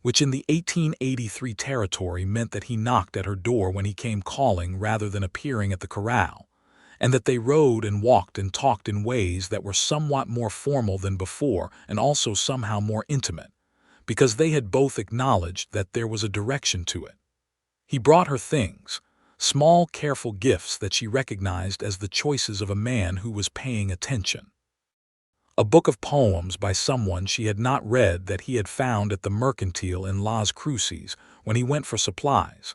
which in the 1883 territory meant that he knocked at her door when he came calling rather than appearing at the corral, and that they rode and walked and talked in ways that were somewhat more formal than before and also somehow more intimate, because they had both acknowledged that there was a direction to it. He brought her things, small, careful gifts that she recognized as the choices of a man who was paying attention. A book of poems by someone she had not read that he had found at the mercantile in Las Cruces when he went for supplies,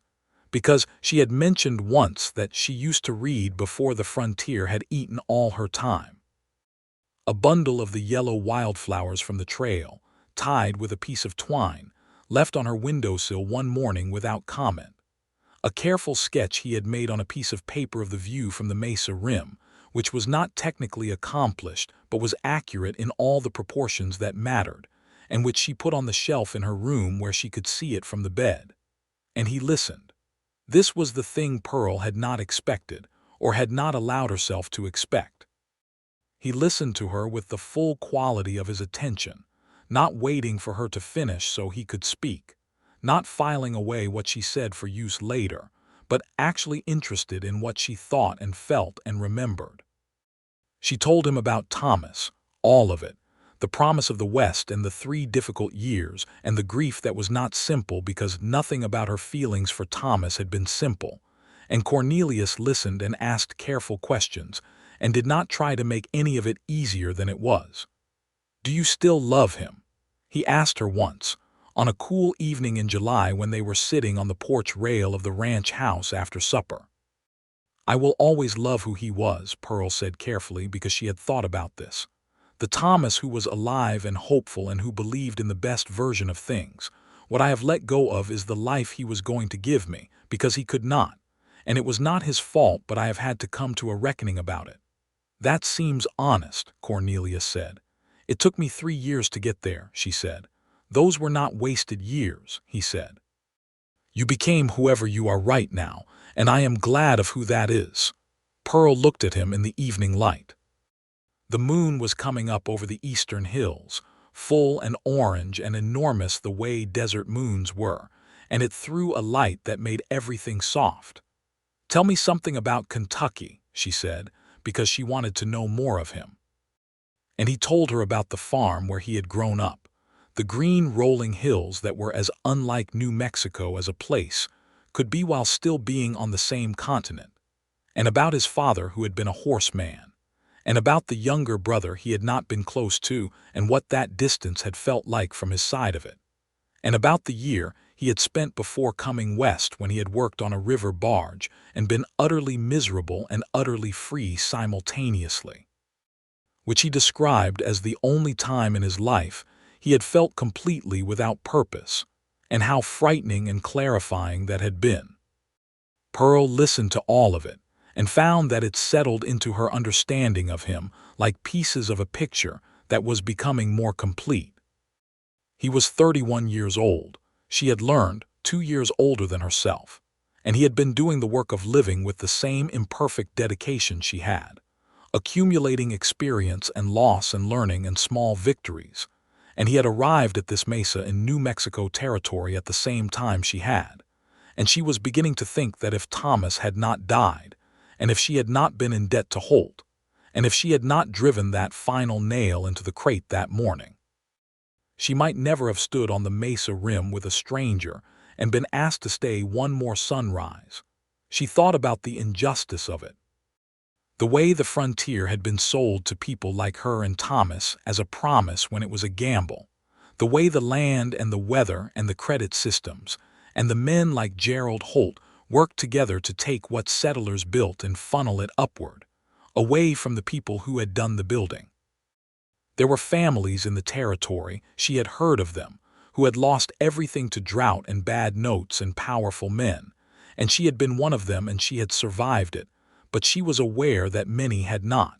because she had mentioned once that she used to read before the frontier had eaten all her time. A bundle of the yellow wildflowers from the trail, tied with a piece of twine, left on her windowsill one morning without comment. A careful sketch he had made on a piece of paper of the view from the mesa rim, which was not technically accomplished but was accurate in all the proportions that mattered, and which she put on the shelf in her room where she could see it from the bed. And he listened. This was the thing Pearl had not expected, or had not allowed herself to expect. He listened to her with the full quality of his attention, not waiting for her to finish so he could speak, not filing away what she said for use later, but actually interested in what she thought and felt and remembered. She told him about Thomas, all of it, the promise of the West and the 3 difficult years and the grief that was not simple because nothing about her feelings for Thomas had been simple, and Cornelius listened and asked careful questions and did not try to make any of it easier than it was. "Do you still love him?" he asked her once, on a cool evening in July when they were sitting on the porch rail of the ranch house after supper. "I will always love who he was," Pearl said carefully because she had thought about this. "The Thomas who was alive and hopeful and who believed in the best version of things. What I have let go of is the life he was going to give me, because he could not. And it was not his fault, but I have had to come to a reckoning about it." "That seems honest," Cornelius said. "It took me 3 years to get there," she said. "Those were not wasted years," he said. "You became whoever you are right now, and I am glad of who that is." Pearl looked at him in the evening light. The moon was coming up over the eastern hills, full and orange and enormous the way desert moons were, and it threw a light that made everything soft. "Tell me something about Kentucky," she said, because she wanted to know more of him. And he told her about the farm where he had grown up, the green rolling hills that were as unlike New Mexico as a place could be while still being on the same continent, and about his father who had been a horseman, and about the younger brother he had not been close to and what that distance had felt like from his side of it, and about the year he had spent before coming west when he had worked on a river barge and been utterly miserable and utterly free simultaneously, which he described as the only time in his life he had felt completely without purpose, and how frightening and clarifying that had been. Pearl listened to all of it, and found that it settled into her understanding of him like pieces of a picture that was becoming more complete. He was 31 years old, she had learned, 2 years older than herself, and he had been doing the work of living with the same imperfect dedication she had, accumulating experience and loss and learning and small victories, and he had arrived at this mesa in New Mexico territory at the same time she had, and she was beginning to think that if Thomas had not died, and if she had not been in debt to Holt, and if she had not driven that final nail into the crate that morning, she might never have stood on the mesa rim with a stranger and been asked to stay one more sunrise. She thought about the injustice of it. The way the frontier had been sold to people like her and Thomas as a promise when it was a gamble, the way the land and the weather and the credit systems and the men like Gerald Holt worked together to take what settlers built and funnel it upward, away from the people who had done the building. There were families in the territory, she had heard of them, who had lost everything to drought and bad notes and powerful men, and she had been one of them and she had survived it, but she was aware that many had not.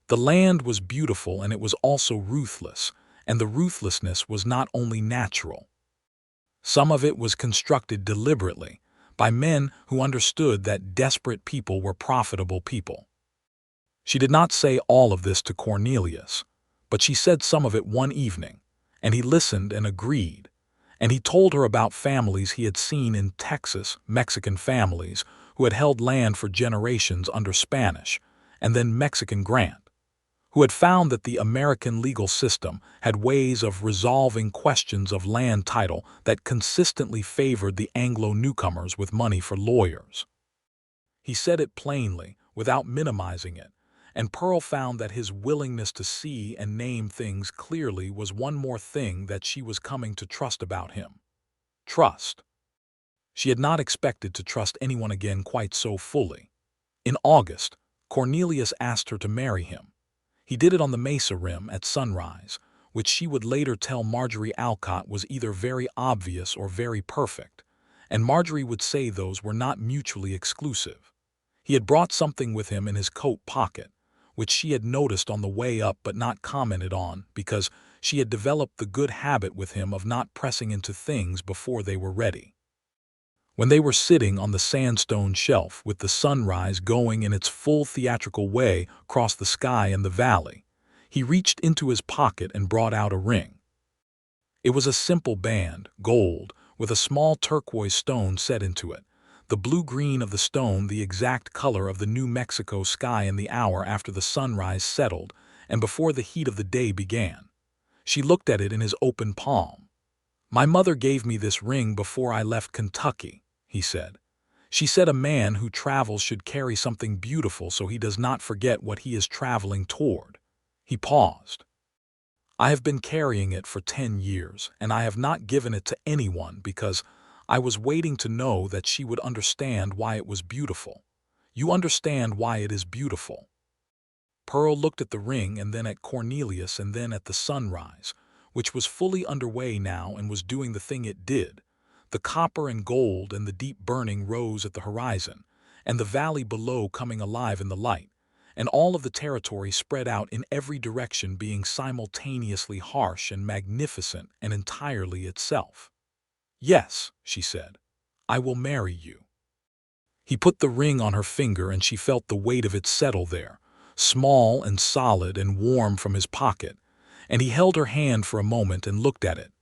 The land was beautiful and it was also ruthless, and the ruthlessness was not only natural. Some of it was constructed deliberately, by men who understood that desperate people were profitable people. She did not say all of this to Cornelius, but she said some of it one evening, and he listened and agreed, And he told her about families he had seen in Texas, Mexican families, who had held land for generations under Spanish, and then Mexican grant, who had found that the American legal system had ways of resolving questions of land title that consistently favored the Anglo newcomers with money for lawyers. He said it plainly, without minimizing it, and Pearl found that his willingness to see and name things clearly was one more thing that she was coming to trust about him. Trust. She had not expected to trust anyone again quite so fully. In August, Cornelius asked her to marry him. He did it on the mesa rim at sunrise, which she would later tell Marjorie Alcott was either very obvious or very perfect, and Marjorie would say those were not mutually exclusive. He had brought something with him in his coat pocket, which she had noticed on the way up but not commented on because she had developed the good habit with him of not pressing into things before they were ready. When they were sitting on the sandstone shelf with the sunrise going in its full theatrical way across the sky and the valley, he reached into his pocket and brought out a ring. It was a simple band, gold, with a small turquoise stone set into it, the blue-green of the stone the exact color of the New Mexico sky in the hour after the sunrise settled and before the heat of the day began. She looked at it in his open palm. "My mother gave me this ring before I left Kentucky," he said. "She said a man who travels should carry something beautiful so he does not forget what he is traveling toward." He paused. "I have been carrying it for 10 years, and I have not given it to anyone because I was waiting to know that she would understand why it was beautiful. You understand why it is beautiful." Pearl looked at the ring and then at Cornelius and then at the sunrise, which was fully underway now and was doing the thing it did. The copper and gold and the deep burning rose at the horizon, and the valley below coming alive in the light, and all of the territory spread out in every direction being simultaneously harsh and magnificent and entirely itself. "Yes," she said, "I will marry you." He put the ring on her finger and she felt the weight of it settle there, small and solid and warm from his pocket, and he held her hand for a moment and looked at it.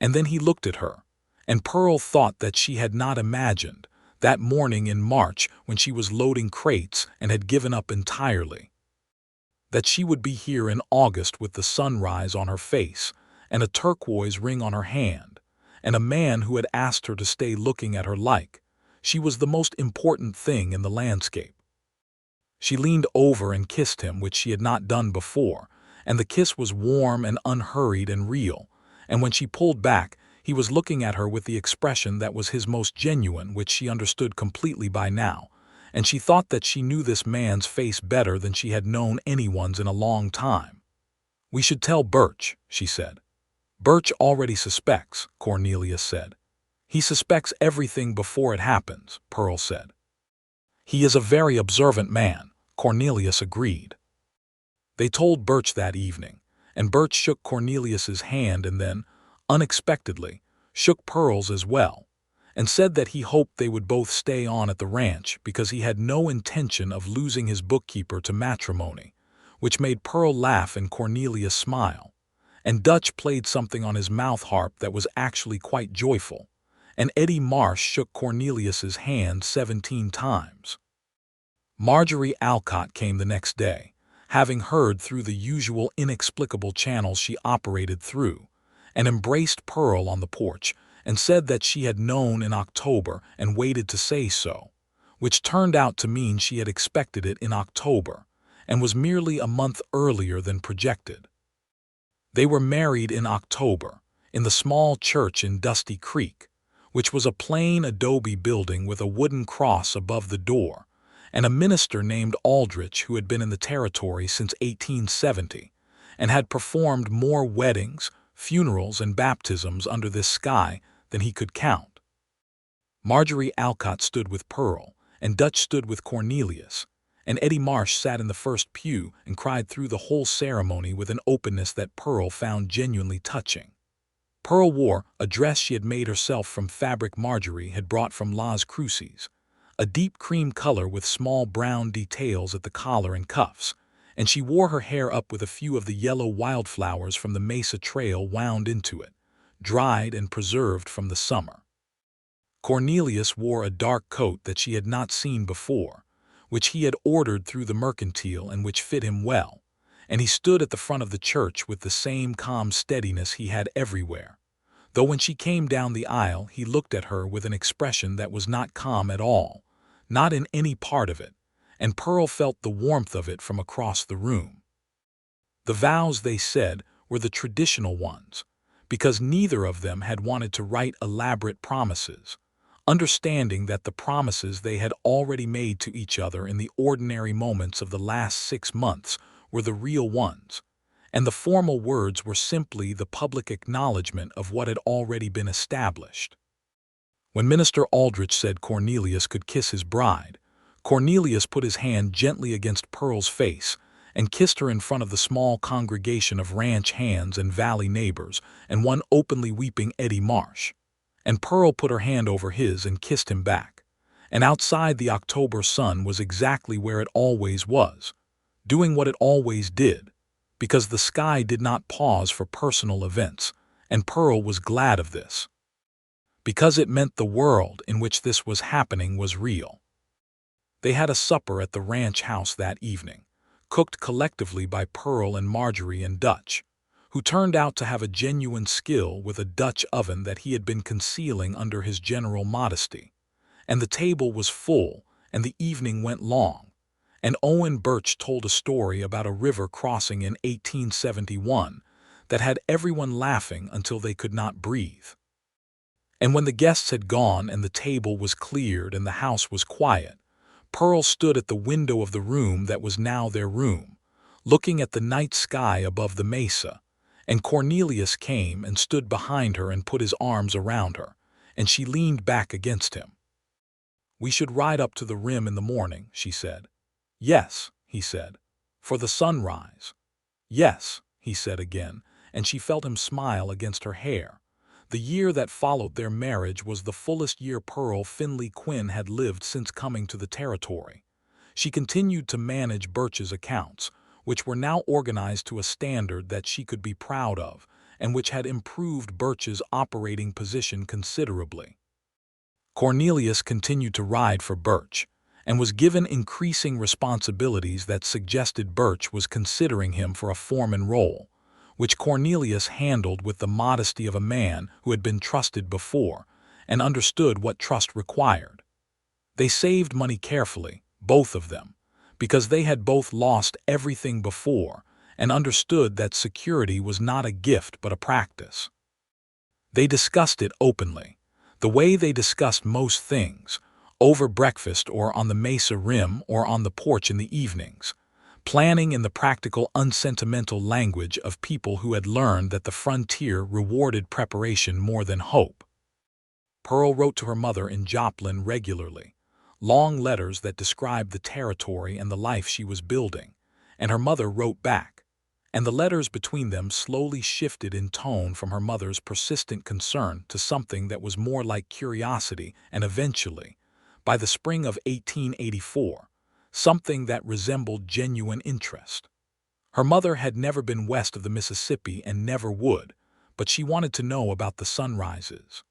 And then he looked at her, and Pearl thought that she had not imagined, that morning in March when she was loading crates and had given up entirely, that she would be here in August with the sunrise on her face and a turquoise ring on her hand, and a man who had asked her to stay looking at her like she was the most important thing in the landscape. She leaned over and kissed him, which she had not done before, and the kiss was warm and unhurried and real, and when she pulled back, he was looking at her with the expression that was his most genuine, which she understood completely by now, and she thought that she knew this man's face better than she had known anyone's in a long time. "We should tell Birch," she said. "Birch already suspects," Cornelius said. "He suspects everything before it happens," Pearl said. "He is a very observant man," Cornelius agreed. They told Birch that evening, and Birch shook Cornelius's hand and then, unexpectedly, shook Pearl's as well, and said that he hoped they would both stay on at the ranch because he had no intention of losing his bookkeeper to matrimony, which made Pearl laugh and Cornelius smile, and Dutch played something on his mouth harp that was actually quite joyful, and Eddie Marsh shook Cornelius's hand 17 times. Marjorie Alcott came the next day, having heard through the usual inexplicable channels she operated through, and embraced Pearl on the porch and said that she had known in October and waited to say so, which turned out to mean she had expected it in October and was merely a month earlier than projected. They were married in October, in the small church in Dusty Creek, which was a plain adobe building with a wooden cross above the door, and a minister named Aldrich who had been in the territory since 1870 and had performed more weddings, funerals, and baptisms under this sky than he could count. Marjorie Alcott stood with Pearl, and Dutch stood with Cornelius, and Eddie Marsh sat in the first pew and cried through the whole ceremony with an openness that Pearl found genuinely touching. Pearl wore a dress she had made herself from fabric Marjorie had brought from Las Cruces, a deep cream color with small brown details at the collar and cuffs, and she wore her hair up with a few of the yellow wildflowers from the Mesa Trail wound into it, dried and preserved from the summer. Cornelius wore a dark coat that she had not seen before, which he had ordered through the mercantile and which fit him well, and he stood at the front of the church with the same calm steadiness he had everywhere, though when she came down the aisle he looked at her with an expression that was not calm at all, not in any part of it, and Pearl felt the warmth of it from across the room. The vows, they said, were the traditional ones, because neither of them had wanted to write elaborate promises, understanding that the promises they had already made to each other in the ordinary moments of the last 6 months were the real ones, and the formal words were simply the public acknowledgement of what had already been established. When Minister Aldrich said Cornelius could kiss his bride, Cornelius put his hand gently against Pearl's face and kissed her in front of the small congregation of ranch hands and valley neighbors and one openly weeping Eddie Marsh. And Pearl put her hand over his and kissed him back. And outside the October sun was exactly where it always was, doing what it always did, because the sky did not pause for personal events, and Pearl was glad of this, because it meant the world in which this was happening was real. They had a supper at the ranch house that evening, cooked collectively by Pearl and Marjorie and Dutch, who turned out to have a genuine skill with a Dutch oven that he had been concealing under his general modesty. And the table was full, and the evening went long, and Owen Birch told a story about a river crossing in 1871 that had everyone laughing until they could not breathe. And when the guests had gone and the table was cleared and the house was quiet, Pearl stood at the window of the room that was now their room, looking at the night sky above the mesa, and Cornelius came and stood behind her and put his arms around her, and she leaned back against him. "We should ride up to the rim in the morning," she said. "Yes," he said, "for the sunrise." "Yes," he said again, and she felt him smile against her hair. The year that followed their marriage was the fullest year Pearl Finley Quinn had lived since coming to the territory. She continued to manage Birch's accounts, which were now organized to a standard that she could be proud of, and which had improved Birch's operating position considerably. Cornelius continued to ride for Birch, and was given increasing responsibilities that suggested Birch was considering him for a foreman role, which Cornelius handled with the modesty of a man who had been trusted before and understood what trust required. They saved money carefully, both of them, because they had both lost everything before and understood that security was not a gift but a practice. They discussed it openly, the way they discussed most things, over breakfast or on the mesa rim or on the porch in the evenings, planning in the practical, unsentimental language of people who had learned that the frontier rewarded preparation more than hope. Pearl wrote to her mother in Joplin regularly, long letters that described the territory and the life she was building, and her mother wrote back, and the letters between them slowly shifted in tone from her mother's persistent concern to something that was more like curiosity, and eventually, by the spring of 1884, something that resembled genuine interest. Her mother had never been west of the Mississippi and never would, but she wanted to know about the sunrises.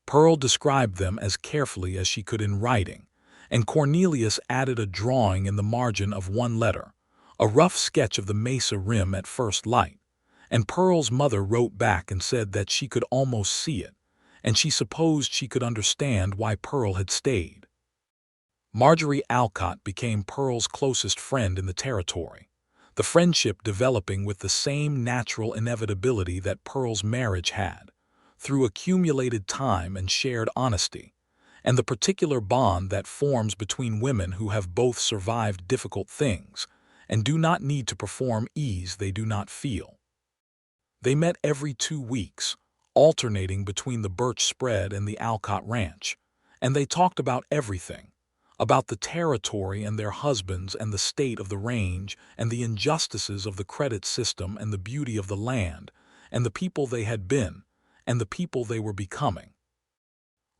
Pearl described them as carefully as she could in writing, and Cornelius added a drawing in the margin of one letter, a rough sketch of the mesa rim at first light, and Pearl's mother wrote back and said that she could almost see it, and she supposed she could understand why Pearl had stayed. Marjorie Alcott became Pearl's closest friend in the territory, the friendship developing with the same natural inevitability that Pearl's marriage had, through accumulated time and shared honesty, and the particular bond that forms between women who have both survived difficult things and do not need to perform ease they do not feel. They met every 2 weeks, alternating between the Birch spread and the Alcott ranch, and they talked about everything, about the territory and their husbands and the state of the range and the injustices of the credit system and the beauty of the land and the people they had been and the people they were becoming.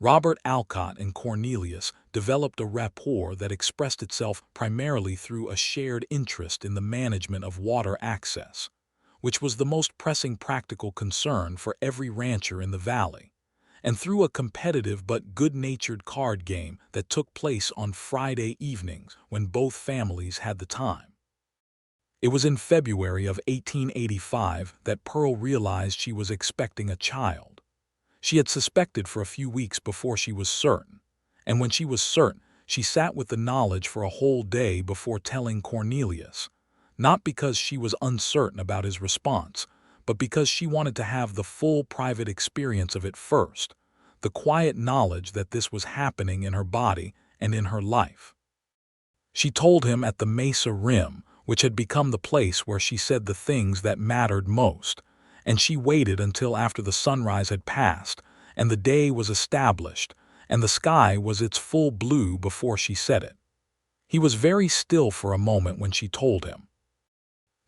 Robert Alcott and Cornelius developed a rapport that expressed itself primarily through a shared interest in the management of water access, which was the most pressing practical concern for every rancher in the valley, and through a competitive but good-natured card game that took place on Friday evenings when both families had the time. It was in February of 1885 that Pearl realized she was expecting a child. She had suspected for a few weeks before she was certain, and when she was certain, she sat with the knowledge for a whole day before telling Cornelius, not because she was uncertain about his response, but because she wanted to have the full private experience of it first, the quiet knowledge that this was happening in her body and in her life. She told him at the Mesa Rim, which had become the place where she said the things that mattered most, and she waited until after the sunrise had passed and the day was established and the sky was its full blue before she said it. He was very still for a moment when she told him.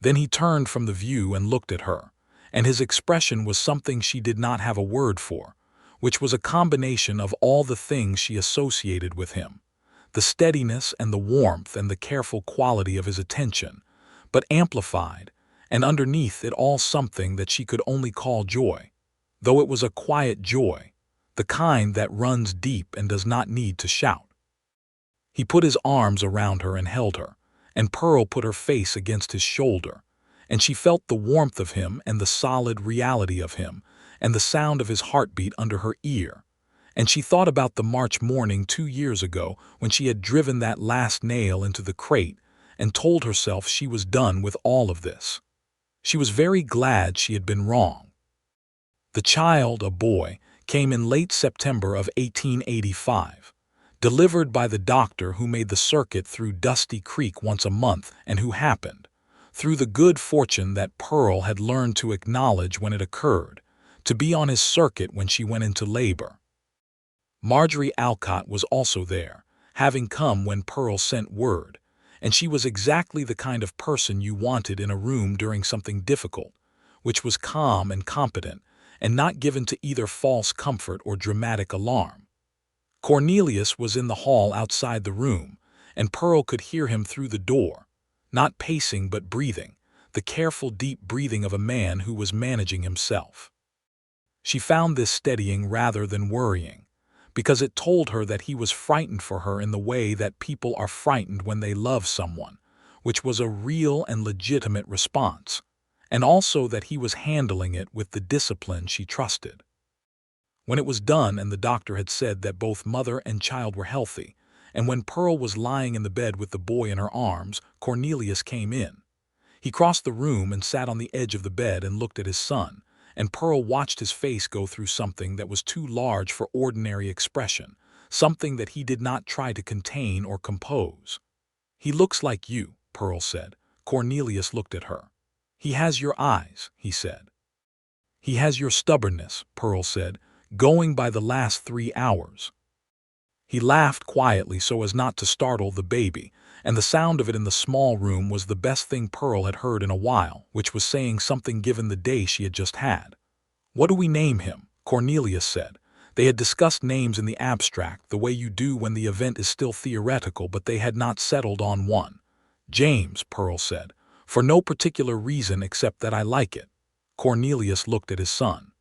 Then he turned from the view and looked at her, and his expression was something she did not have a word for, which was a combination of all the things she associated with him, the steadiness and the warmth and the careful quality of his attention, but amplified, and underneath it all something that she could only call joy, though it was a quiet joy, the kind that runs deep and does not need to shout. He put his arms around her and held her, and Pearl put her face against his shoulder, and she felt the warmth of him and the solid reality of him, and the sound of his heartbeat under her ear. And she thought about the March morning 2 years ago when she had driven that last nail into the crate and told herself she was done with all of this. She was very glad she had been wrong. The child, a boy, came in late September of 1885, delivered by the doctor who made the circuit through Dusty Creek once a month and who happened, through the good fortune that Pearl had learned to acknowledge when it occurred, to be on his circuit when she went into labor. Marjorie Alcott was also there, having come when Pearl sent word, and she was exactly the kind of person you wanted in a room during something difficult, which was calm and competent, and not given to either false comfort or dramatic alarm. Cornelius was in the hall outside the room, and Pearl could hear him through the door, not pacing but breathing, the careful deep breathing of a man who was managing himself. She found this steadying rather than worrying, because it told her that he was frightened for her in the way that people are frightened when they love someone, which was a real and legitimate response, and also that he was handling it with the discipline she trusted. When it was done and the doctor had said that both mother and child were healthy, and when Pearl was lying in the bed with the boy in her arms, Cornelius came in. He crossed the room and sat on the edge of the bed and looked at his son, and Pearl watched his face go through something that was too large for ordinary expression, something that he did not try to contain or compose. "He looks like you," Pearl said. Cornelius looked at her. "He has your eyes," he said. "He has your stubbornness," Pearl said, "going by the last 3 hours." He laughed quietly so as not to startle the baby, and the sound of it in the small room was the best thing Pearl had heard in a while, which was saying something given the day she had just had. "What do we name him?" Cornelius said. They had discussed names in the abstract, the way you do when the event is still theoretical, but they had not settled on one. "James," Pearl said, "for no particular reason except that I like it." Cornelius looked at his son.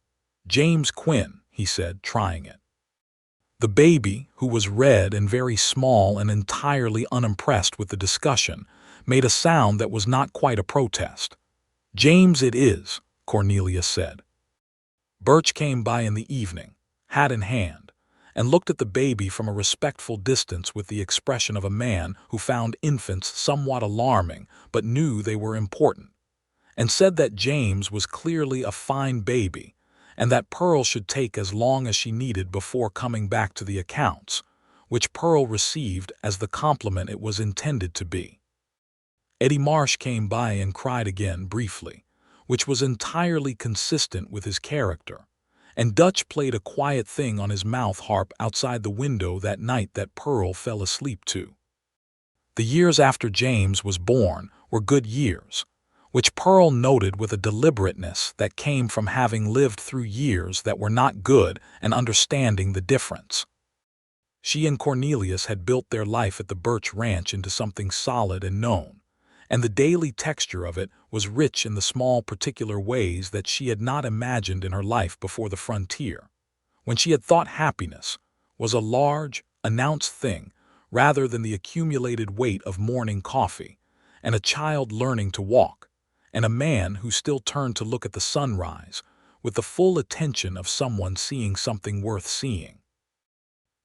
"James Quinn," he said, trying it. The baby, who was red and very small and entirely unimpressed with the discussion, made a sound that was not quite a protest. "James it is," Cornelius said. Birch came by in the evening, hat in hand, and looked at the baby from a respectful distance with the expression of a man who found infants somewhat alarming but knew they were important, and said that James was clearly a fine baby, and that Pearl should take as long as she needed before coming back to the accounts, which Pearl received as the compliment it was intended to be. Eddie Marsh came by and cried again briefly, which was entirely consistent with his character, and Dutch played a quiet thing on his mouth harp outside the window that night that Pearl fell asleep to. The years after James was born were good years, which Pearl noted with a deliberateness that came from having lived through years that were not good and understanding the difference. She and Cornelius had built their life at the Birch Ranch into something solid and known, and the daily texture of it was rich in the small particular ways that she had not imagined in her life before the frontier. When she had thought happiness was a large, announced thing rather than the accumulated weight of morning coffee, and a child learning to walk, and a man who still turned to look at the sunrise with the full attention of someone seeing something worth seeing.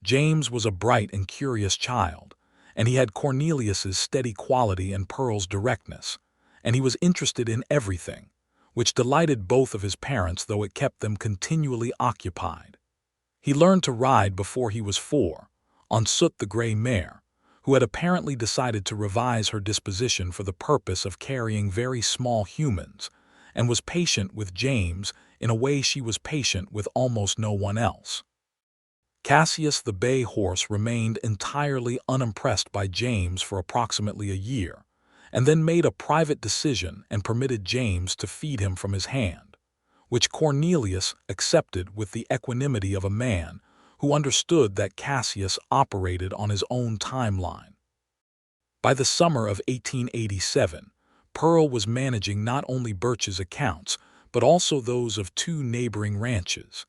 James was a bright and curious child, and he had Cornelius's steady quality and Pearl's directness, and he was interested in everything, which delighted both of his parents, though it kept them continually occupied. He learned to ride before he was 4, on Soot the gray mare, who had apparently decided to revise her disposition for the purpose of carrying very small humans, and was patient with James in a way she was patient with almost no one else. Cassius the bay horse remained entirely unimpressed by James for approximately a year, and then made a private decision and permitted James to feed him from his hand, which Cornelius accepted with the equanimity of a man who understood that Cassius operated on his own timeline. By the summer of 1887, Pearl was managing not only Birch's accounts, but also those of 2 neighboring ranches,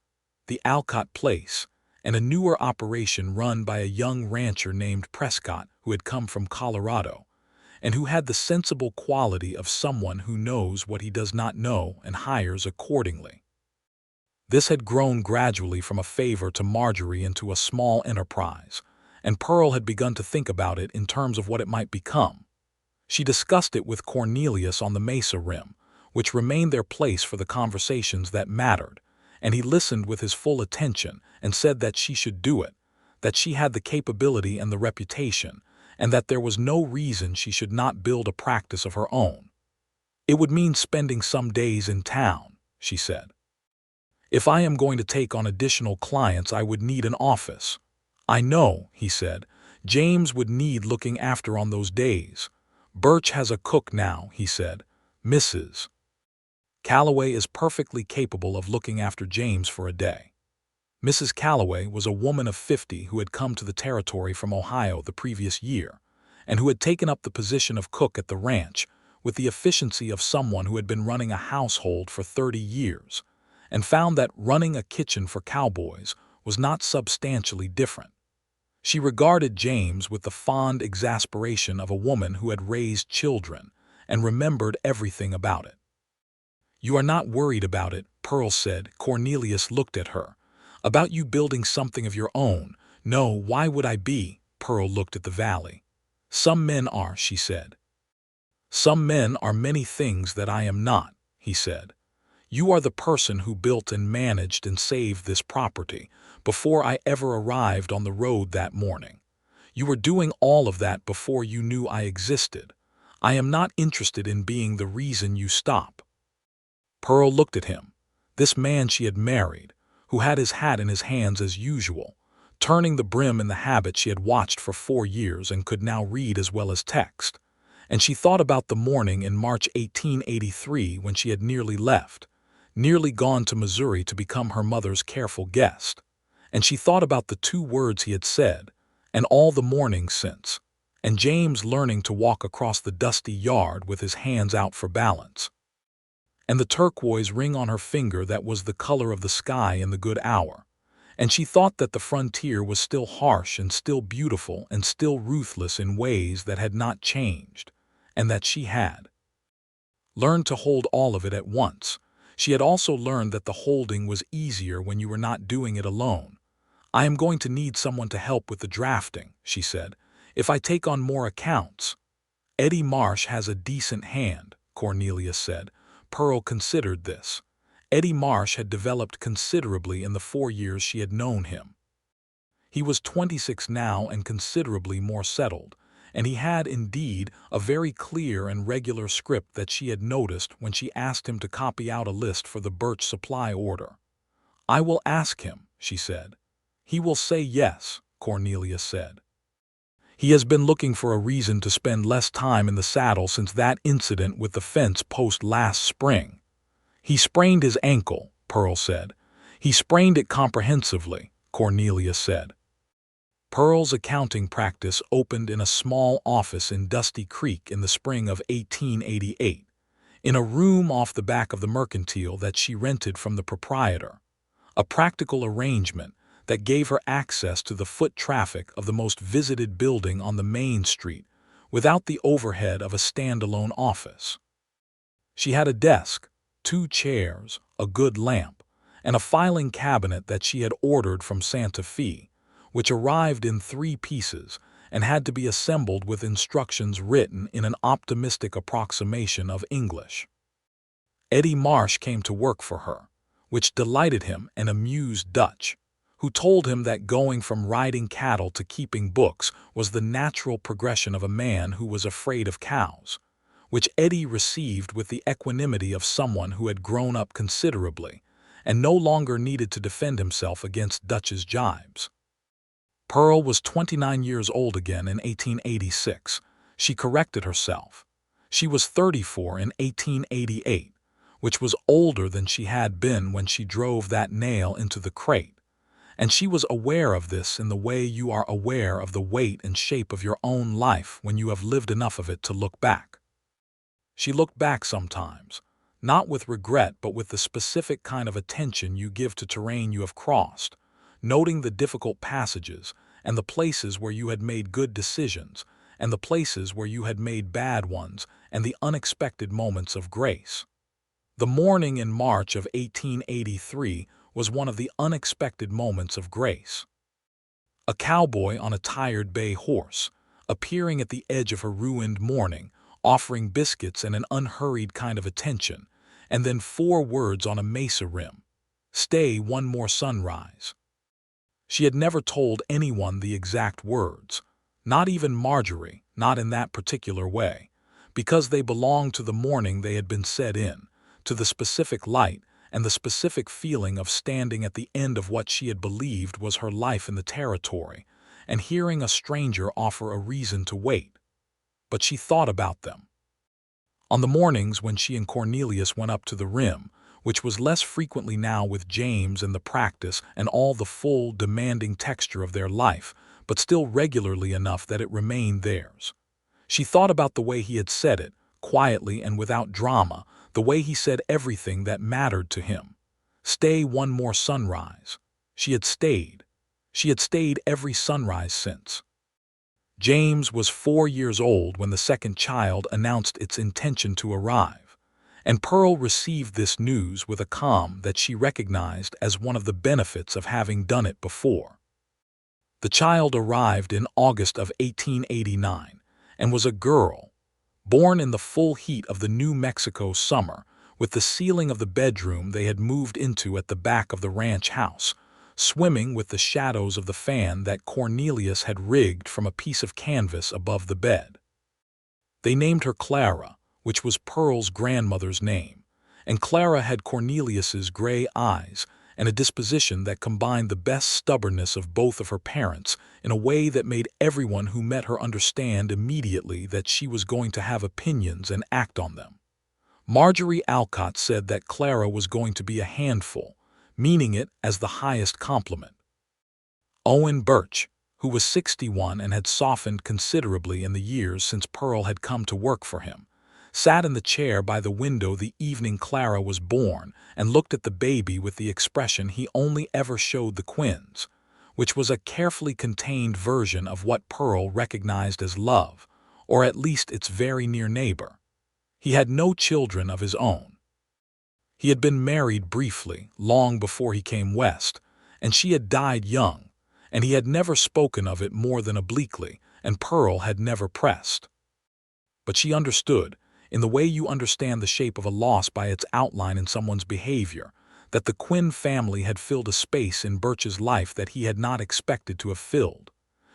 the Alcott Place, and a newer operation run by a young rancher named Prescott who had come from Colorado, and who had the sensible quality of someone who knows what he does not know and hires accordingly. This had grown gradually from a favor to Marjorie into a small enterprise, and Pearl had begun to think about it in terms of what it might become. She discussed it with Cornelius on the mesa rim, which remained their place for the conversations that mattered, and he listened with his full attention and said that she should do it, that she had the capability and the reputation, and that there was no reason she should not build a practice of her own. It would mean spending some days in town, she said. If I am going to take on additional clients, I would need an office. I know, he said, James would need looking after on those days. Birch has a cook now, he said, Mrs. Calloway is perfectly capable of looking after James for a day. Mrs. Calloway was a woman of 50 who had come to the territory from Ohio the previous year, and who had taken up the position of cook at the ranch with the efficiency of someone who had been running a household for 30 years, and found that running a kitchen for cowboys was not substantially different. She regarded James with the fond exasperation of a woman who had raised children and remembered everything about it. You are not worried about it, Pearl said. Cornelius looked at her. About you building something of your own? No, why would I be? Pearl looked at the valley. Some men are, she said. Some men are many things that I am not, he said. You are the person who built and managed and saved this property before I ever arrived on the road that morning. You were doing all of that before you knew I existed. I am not interested in being the reason you stop. Pearl looked at him, this man she had married, who had his hat in his hands as usual, turning the brim in the habit she had watched for 4 years and could now read as well as text. And she thought about the morning in March 1883 when she had nearly left, nearly gone to Missouri to become her mother's careful guest. And she thought about the 2 words he had said, and all the mornings since, and James learning to walk across the dusty yard with his hands out for balance, and the turquoise ring on her finger that was the color of the sky in the good hour. And she thought that the frontier was still harsh and still beautiful and still ruthless in ways that had not changed, and that she had learned to hold all of it at once. She had also learned that the holding was easier when you were not doing it alone. I am going to need someone to help with the drafting, she said, if I take on more accounts. Eddie Marsh has a decent hand, Cornelius said. Pearl considered this. Eddie Marsh had developed considerably in the 4 years she had known him. He was 26 now and considerably more settled, and he had, indeed, a very clear and regular script that she had noticed when she asked him to copy out a list for the Birch supply order. I will ask him, she said. He will say yes, Cornelius said. He has been looking for a reason to spend less time in the saddle since that incident with the fence post last spring. He sprained his ankle, Pearl said. He sprained it comprehensively, Cornelius said. Pearl's accounting practice opened in a small office in Dusty Creek in the spring of 1888. in a room off the back of the mercantile that she rented from the proprietor, a practical arrangement that gave her access to the foot traffic of the most visited building on the main street without the overhead of a standalone office. She had a desk, 2 chairs, a good lamp, and a filing cabinet that she had ordered from Santa Fe, which arrived in 3 pieces and had to be assembled with instructions written in an optimistic approximation of English. Eddie Marsh came to work for her, which delighted him and amused Dutch, who told him that going from riding cattle to keeping books was the natural progression of a man who was afraid of cows, which Eddie received with the equanimity of someone who had grown up considerably and no longer needed to defend himself against Dutch's jibes. Pearl was 29 years old again in 1886. She corrected herself. She was 34 in 1888, which was older than she had been when she drove that nail into the crate, and she was aware of this in the way you are aware of the weight and shape of your own life when you have lived enough of it to look back. She looked back sometimes, not with regret but with the specific kind of attention you give to terrain you have crossed, noting the difficult passages and the places where you had made good decisions and the places where you had made bad ones and the unexpected moments of grace. The morning in March of 1883 was one of the unexpected moments of grace. A cowboy on a tired bay horse, appearing at the edge of her ruined morning, offering biscuits and an unhurried kind of attention, and then 4 words on a mesa rim: "Stay one more sunrise." She had never told anyone the exact words, not even Marjorie, not in that particular way, because they belonged to the morning they had been said in, to the specific light and the specific feeling of standing at the end of what she had believed was her life in the territory and hearing a stranger offer a reason to wait. But she thought about them. On the mornings when she and Cornelius went up to the rim, which was less frequently now with James and the practice and all the full, demanding texture of their life, but still regularly enough that it remained theirs. She thought about the way he had said it, quietly and without drama, the way he said everything that mattered to him. Stay one more sunrise. She had stayed. She had stayed every sunrise since. James was 4 years old when the second child announced its intention to arrive, and Pearl received this news with a calm that she recognized as one of the benefits of having done it before. The child arrived in August of 1889 and was a girl, born in the full heat of the New Mexico summer, with the ceiling of the bedroom they had moved into at the back of the ranch house swimming with the shadows of the fan that Cornelius had rigged from a piece of canvas above the bed. They named her Clara, which was Pearl's grandmother's name, and Clara had Cornelius's gray eyes and a disposition that combined the best stubbornness of both of her parents in a way that made everyone who met her understand immediately that she was going to have opinions and act on them. Marjorie Alcott said that Clara was going to be a handful, meaning it as the highest compliment. Owen Birch, who was 61 and had softened considerably in the years since Pearl had come to work for him, sat in the chair by the window the evening Clara was born and looked at the baby with the expression he only ever showed the Quinns, which was a carefully contained version of what Pearl recognized as love, or at least its very near neighbor. He had no children of his own. He had been married briefly, long before he came west, and she had died young, and he had never spoken of it more than obliquely, and Pearl had never pressed. But she understood, in the way you understand the shape of a loss by its outline in someone's behavior, that the Quinn family had filled a space in Birch's life that he had not expected to have filled.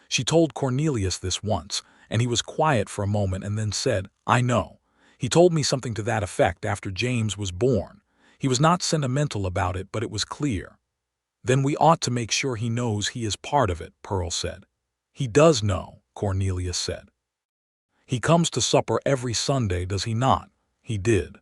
She told Cornelius this once, and he was quiet for a moment and then said, "I know. He told me something to that effect after James was born. He was not sentimental about it, but it was clear." "Then we ought to make sure he knows he is part of it," Pearl said. "He does know," Cornelius said. "He comes to supper every Sunday, does he not?" He did.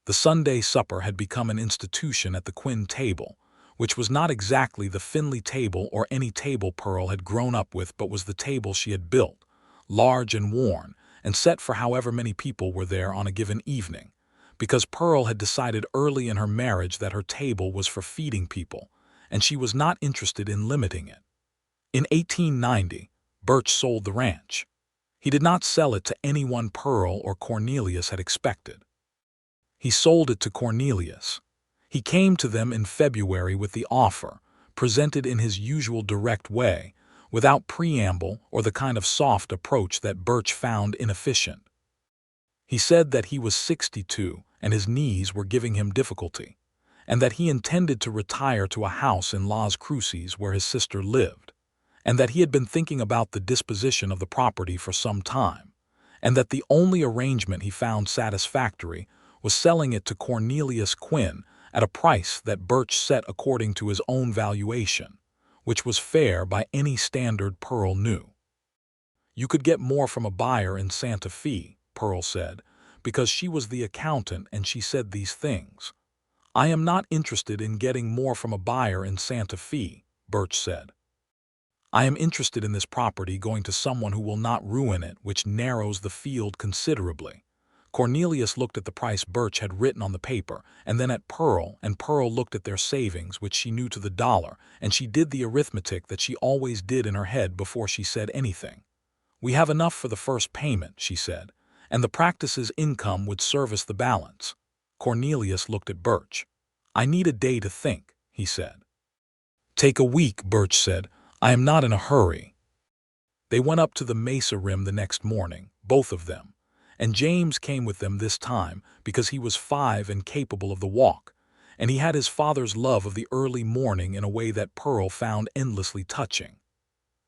The Sunday supper had become an institution at the Quinn table, which was not exactly the Finley table or any table Pearl had grown up with, but was the table she had built, large and worn, and set for however many people were there on a given evening, because Pearl had decided early in her marriage that her table was for feeding people, and she was not interested in limiting it. In 1890, Birch sold the ranch. He did not sell it to anyone Pearl or Cornelius had expected. He sold it to Cornelius. He came to them in February with the offer, presented in his usual direct way, without preamble or the kind of soft approach that Birch found inefficient. He said that he was 62 and his knees were giving him difficulty, and that he intended to retire to a house in Las Cruces where his sister lived, and that he had been thinking about the disposition of the property for some time, and that the only arrangement he found satisfactory was selling it to Cornelius Quinn at a price that Birch set according to his own valuation, which was fair by any standard Pearl knew. You could get more from a buyer in Santa Fe, Pearl said, because she was the accountant and she said these things. I am not interested in getting more from a buyer in Santa Fe, Birch said. I am interested in this property going to someone who will not ruin it, which narrows the field considerably. Cornelius looked at the price Birch had written on the paper, and then at Pearl, and Pearl looked at their savings, which she knew to the dollar, and she did the arithmetic that she always did in her head before she said anything. We have enough for the first payment, she said, and the practice's income would service the balance. Cornelius looked at Birch. I need a day to think, he said. Take a week, Birch said. I am not in a hurry. They went up to the mesa rim the next morning, both of them, and James came with them this time because he was 5 and capable of the walk, and he had his father's love of the early morning in a way that Pearl found endlessly touching.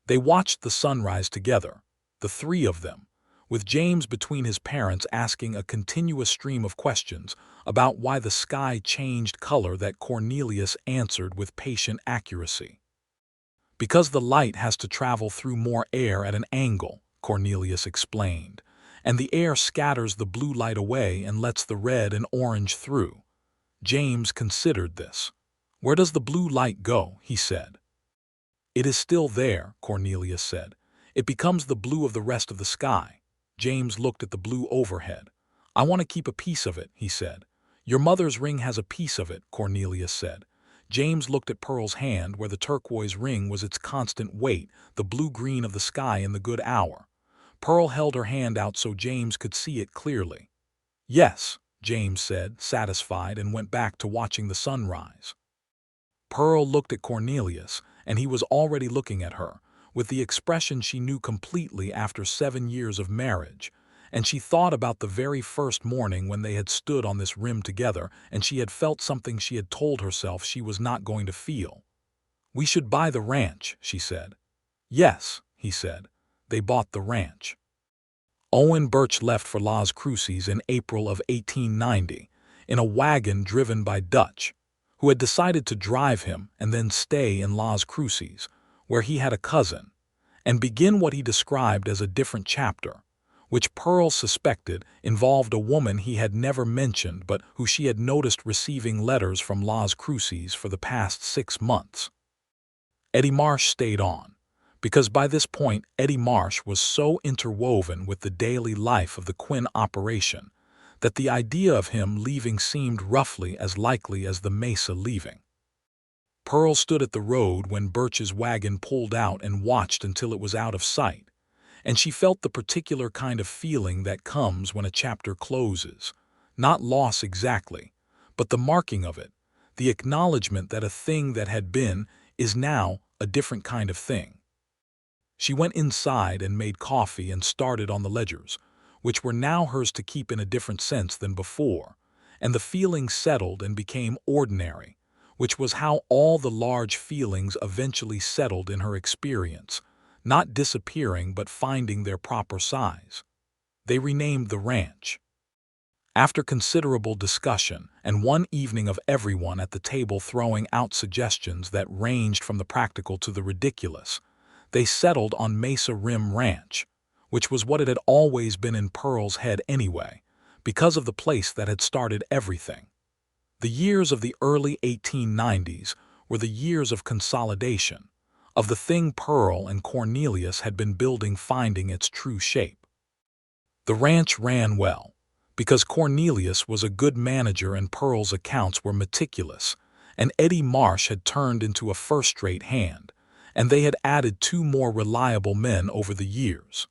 They watched the sunrise together, the three of them, with James between his parents asking a continuous stream of questions about why the sky changed color that Cornelius answered with patient accuracy. Because the light has to travel through more air at an angle, Cornelius explained, and the air scatters the blue light away and lets the red and orange through. James considered this. Where does the blue light go? He said. It is still there, Cornelius said. It becomes the blue of the rest of the sky. James looked at the blue overhead. I want to keep a piece of it, he said. Your mother's ring has a piece of it, Cornelius said. James looked at Pearl's hand where the turquoise ring was its constant weight, the blue-green of the sky in the good hour. Pearl held her hand out so James could see it clearly. Yes, James said, satisfied, and went back to watching the sunrise. Pearl looked at Cornelius, and he was already looking at her, with the expression she knew completely after 7 years of marriage, and she thought about the very first morning when they had stood on this rim together and she had felt something she had told herself she was not going to feel. We should buy the ranch, she said. Yes, he said. They bought the ranch. Owen Birch left for Las Cruces in April of 1890 in a wagon driven by Dutch, who had decided to drive him and then stay in Las Cruces, where he had a cousin, and begin what he described as a different chapter, which Pearl suspected involved a woman he had never mentioned but who she had noticed receiving letters from Las Cruces for the past 6 months. Eddie Marsh stayed on, because by this point Eddie Marsh was so interwoven with the daily life of the Quinn operation that the idea of him leaving seemed roughly as likely as the mesa leaving. Pearl stood at the road when Birch's wagon pulled out and watched until it was out of sight, and she felt the particular kind of feeling that comes when a chapter closes, not loss exactly, but the marking of it, the acknowledgement that a thing that had been is now a different kind of thing. She went inside and made coffee and started on the ledgers, which were now hers to keep in a different sense than before, and the feeling settled and became ordinary, which was how all the large feelings eventually settled in her experience, not disappearing but finding their proper size. They renamed the ranch. After considerable discussion and one evening of everyone at the table throwing out suggestions that ranged from the practical to the ridiculous, they settled on Mesa Rim Ranch, which was what it had always been in Pearl's head anyway, because of the place that had started everything. The years of the early 1890s were the years of consolidation, of the thing Pearl and Cornelius had been building finding its true shape. The ranch ran well. because Cornelius was a good manager and Pearl's accounts were meticulous, and Eddie Marsh had turned into a first-rate hand, and they had added 2 more reliable men over the years.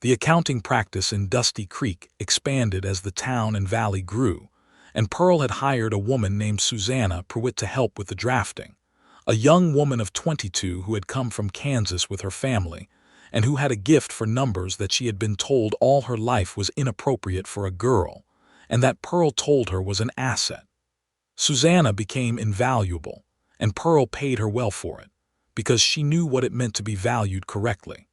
The accounting practice in Dusty Creek expanded as the town and valley grew, and Pearl had hired a woman named Susanna Pruitt to help with the drafting, a young woman of 22 who had come from Kansas with her family, and who had a gift for numbers that she had been told all her life was inappropriate for a girl, and that Pearl told her was an asset. Susanna became invaluable, and Pearl paid her well for it, because she knew what it meant to be valued correctly.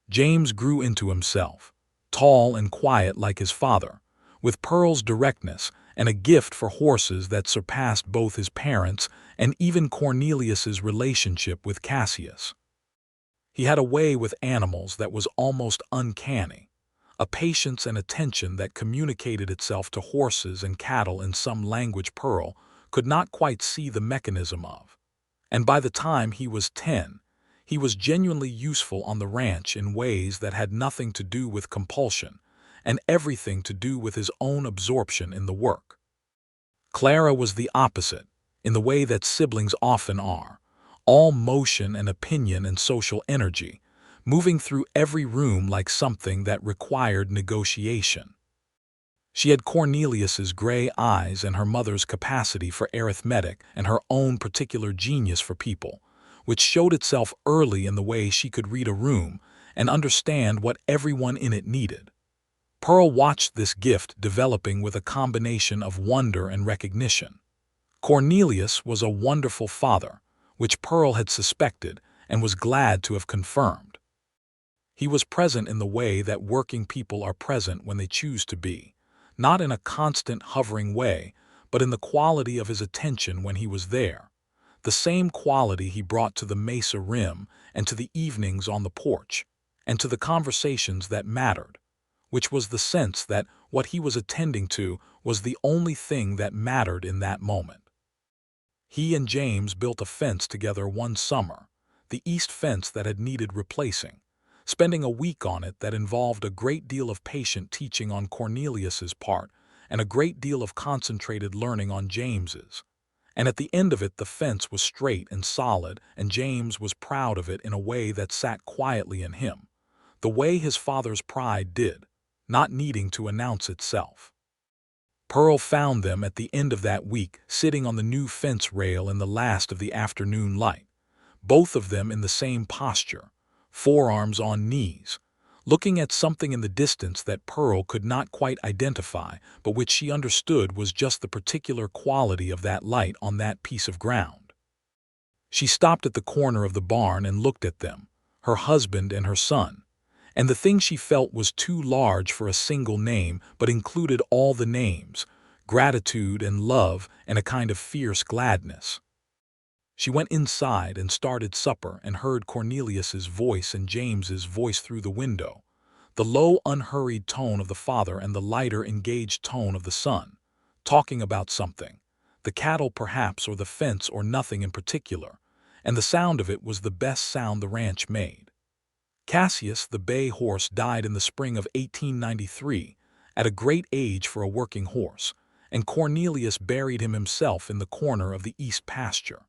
James grew into himself, tall and quiet like his father, with Pearl's directness and a gift for horses that surpassed both his parents and even Cornelius's relationship with Cassius. He had a way with animals that was almost uncanny, a patience and attention that communicated itself to horses and cattle in some language Pearl could not quite see the mechanism of. And by the time he was 10, he was genuinely useful on the ranch in ways that had nothing to do with compulsion and everything to do with his own absorption in the work. Clara was the opposite, in the way that siblings often are, all motion and opinion and social energy, moving through every room like something that required negotiation. She had Cornelius's gray eyes and her mother's capacity for arithmetic and her own particular genius for people, which showed itself early in the way she could read a room and understand what everyone in it needed. Pearl watched this gift developing with a combination of wonder and recognition. Cornelius was a wonderful father, which Pearl had suspected and was glad to have confirmed. He was present in the way that working people are present when they choose to be, not in a constant hovering way, but in the quality of his attention when he was there, the same quality he brought to the mesa rim and to the evenings on the porch, and to the conversations that mattered, which was the sense that what he was attending to was the only thing that mattered in that moment. He and James built a fence together one summer, the east fence that had needed replacing, spending a week on it that involved a great deal of patient teaching on Cornelius's part and a great deal of concentrated learning on James's. And at the end of it the fence was straight and solid, and James was proud of it in a way that sat quietly in him, the way his father's pride did, not needing to announce itself. Pearl found them at the end of that week sitting on the new fence rail in the last of the afternoon light, both of them in the same posture, forearms on knees, looking at something in the distance that Pearl could not quite identify, but which she understood was just the particular quality of that light on that piece of ground. She stopped at the corner of the barn and looked at them, her husband and her son, and the thing she felt was too large for a single name but included all the names, gratitude and love and a kind of fierce gladness. She went inside and started supper and heard Cornelius's voice and James's voice through the window, the low, unhurried tone of the father and the lighter, engaged tone of the son, talking about something, the cattle perhaps or the fence or nothing in particular, and the sound of it was the best sound the ranch made. Cassius, the bay horse, died in the spring of 1893, at a great age for a working horse, and Cornelius buried him himself in the corner of the east pasture.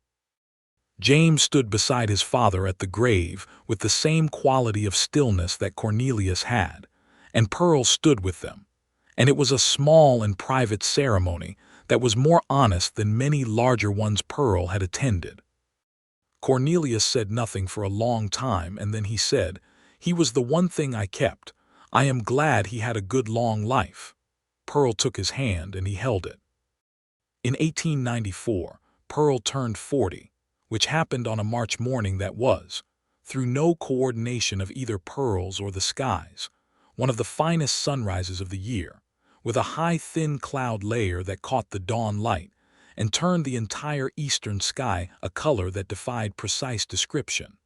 James stood beside his father at the grave with the same quality of stillness that Cornelius had, and Pearl stood with them, and it was a small and private ceremony that was more honest than many larger ones Pearl had attended. Cornelius said nothing for a long time, and then he said, "He was the one thing I kept. I am glad he had a good long life." Pearl took his hand and he held it. In 1894, Pearl turned 40, which happened on a March morning that was, through no coordination of either Pearl's or the skies, one of the finest sunrises of the year, with a high thin cloud layer that caught the dawn light and turned the entire eastern sky a color that defied precise description,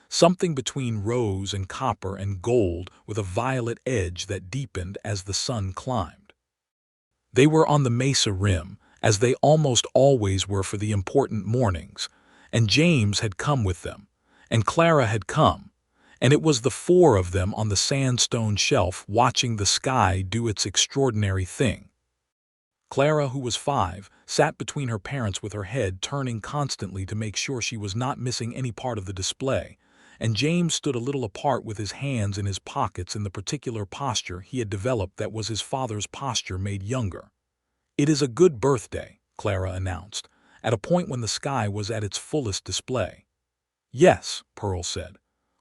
something between rose and copper and gold with a violet edge that deepened as the sun climbed. They were on the mesa rim, as they almost always were for the important mornings, and James had come with them, and Clara had come, And it was the four of them on the sandstone shelf watching the sky do its extraordinary thing. Clara, who was 5, sat between her parents with her head turning constantly to make sure she was not missing any part of the display, and James stood a little apart with his hands in his pockets in the particular posture he had developed that was his father's posture made younger. "It is a good birthday," Clara announced, at a point when the sky was at its fullest display. "Yes," Pearl said.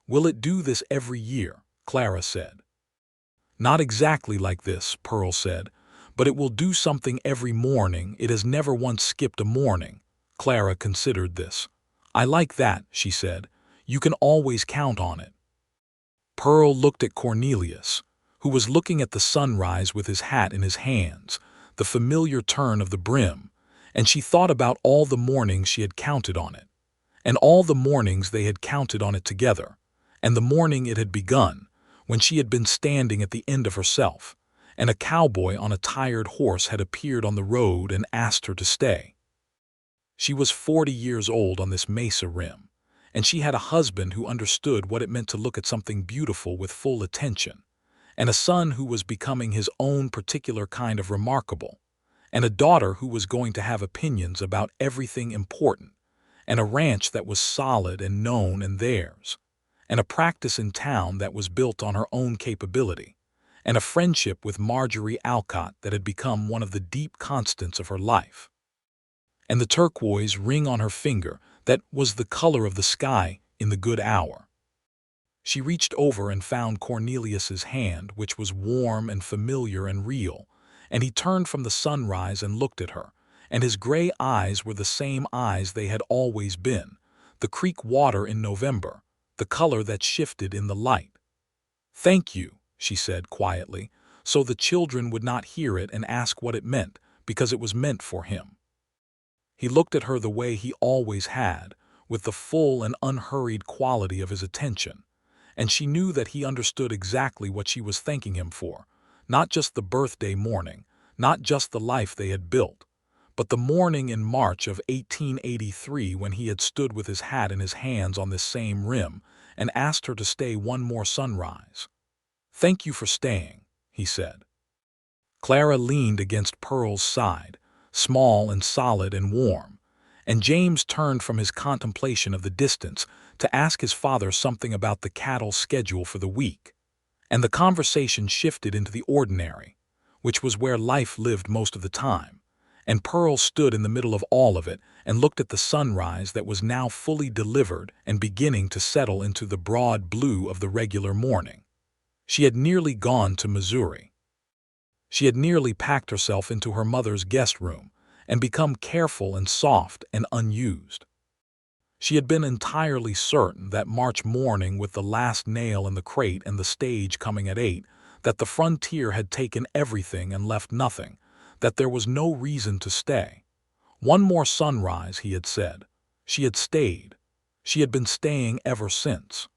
"Will it do this every year?" Clara said. "Not exactly like this," Pearl said, "but it will do something every morning. It has never once skipped a morning." Clara considered this. "I like that," she said. "You can always count on it." Pearl looked at Cornelius, who was looking at the sunrise with his hat in his hands, the familiar turn of the brim, and she thought about all the mornings she had counted on it, and all the mornings they had counted on it together, and the morning it had begun, when she had been standing at the end of herself, and a cowboy on a tired horse had appeared on the road and asked her to stay. She was 40 years old on this mesa rim, and she had a husband who understood what it meant to look at something beautiful with full attention, and a son who was becoming his own particular kind of remarkable, and a daughter who was going to have opinions about everything important, and a ranch that was solid and known and theirs, and a practice in town that was built on her own capability, and a friendship with Marjorie Alcott that had become one of the deep constants of her life, and the turquoise ring on her finger that was the color of the sky in the good hour. She reached over and found Cornelius's hand, which was warm and familiar and real, and he turned from the sunrise and looked at her, and his gray eyes were the same eyes they had always been, the creek water in November, the color that shifted in the light. "Thank you," she said quietly, so the children would not hear it and ask what it meant, because it was meant for him. He looked at her the way he always had, with the full and unhurried quality of his attention, and she knew that he understood exactly what she was thanking him for, not just the birthday morning, not just the life they had built, but the morning in March of 1883 when he had stood with his hat in his hands on this same rim and asked her to stay one more sunrise. "Thank you for staying," he said. Clara leaned against Pearl's side, small and solid and warm, and James turned from his contemplation of the distance to ask his father something about the cattle schedule for the week, and the conversation shifted into the ordinary, which was where life lived most of the time, and Pearl stood in the middle of all of it and looked at the sunrise that was now fully delivered and beginning to settle into the broad blue of the regular morning. She had nearly gone to Missouri. She had nearly packed herself into her mother's guest room and become careful and soft and unused. She had been entirely certain that March morning, with the last nail in the crate and the stage coming at 8, that the frontier had taken everything and left nothing, that there was no reason to stay. One more sunrise, he had said. She had stayed. She had been staying ever since.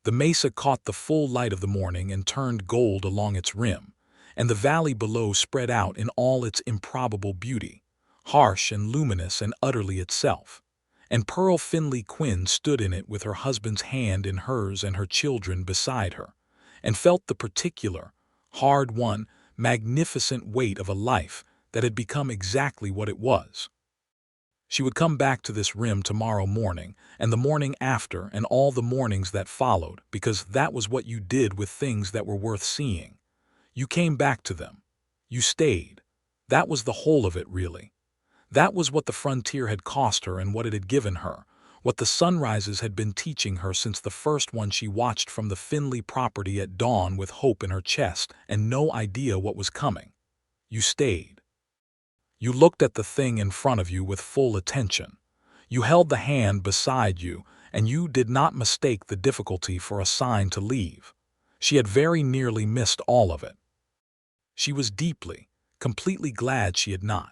The mesa caught the full light of the morning and turned gold along its rim, and the valley below spread out in all its improbable beauty, harsh and luminous and utterly itself. And Pearl Finley Quinn stood in it with her husband's hand in hers and her children beside her, and felt the particular, hard-won, magnificent weight of a life that had become exactly what it was. She would come back to this rim tomorrow morning, and the morning after, and all the mornings that followed, because that was what you did with things that were worth seeing. You came back to them. You stayed. That was the whole of it, really. That was what the frontier had cost her and what it had given her, what the sunrises had been teaching her since the first one she watched from the Finley property at dawn with hope in her chest and no idea what was coming. You stayed. You looked at the thing in front of you with full attention. You held the hand beside you, and you did not mistake the difficulty for a sign to leave. She had very nearly missed all of it. She was deeply, completely glad she had not.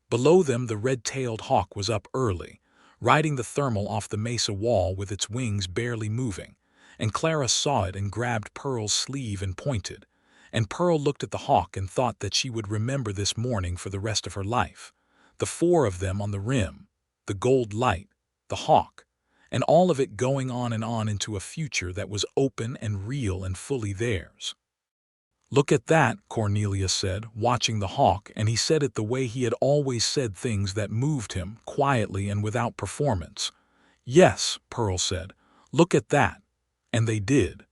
Below them the red-tailed hawk was up early, riding the thermal off the mesa wall with its wings barely moving, and Clara saw it and grabbed Pearl's sleeve and pointed, and Pearl looked at the hawk and thought that she would remember this morning for the rest of her life. The four of them on the rim, the gold light, the hawk, and all of it going on and on into a future that was open and real and fully theirs. "Look at that," Cornelius said, watching the hawk, and he said it the way he had always said things that moved him, quietly and without performance. "Yes," Pearl said, "look at that." And they did.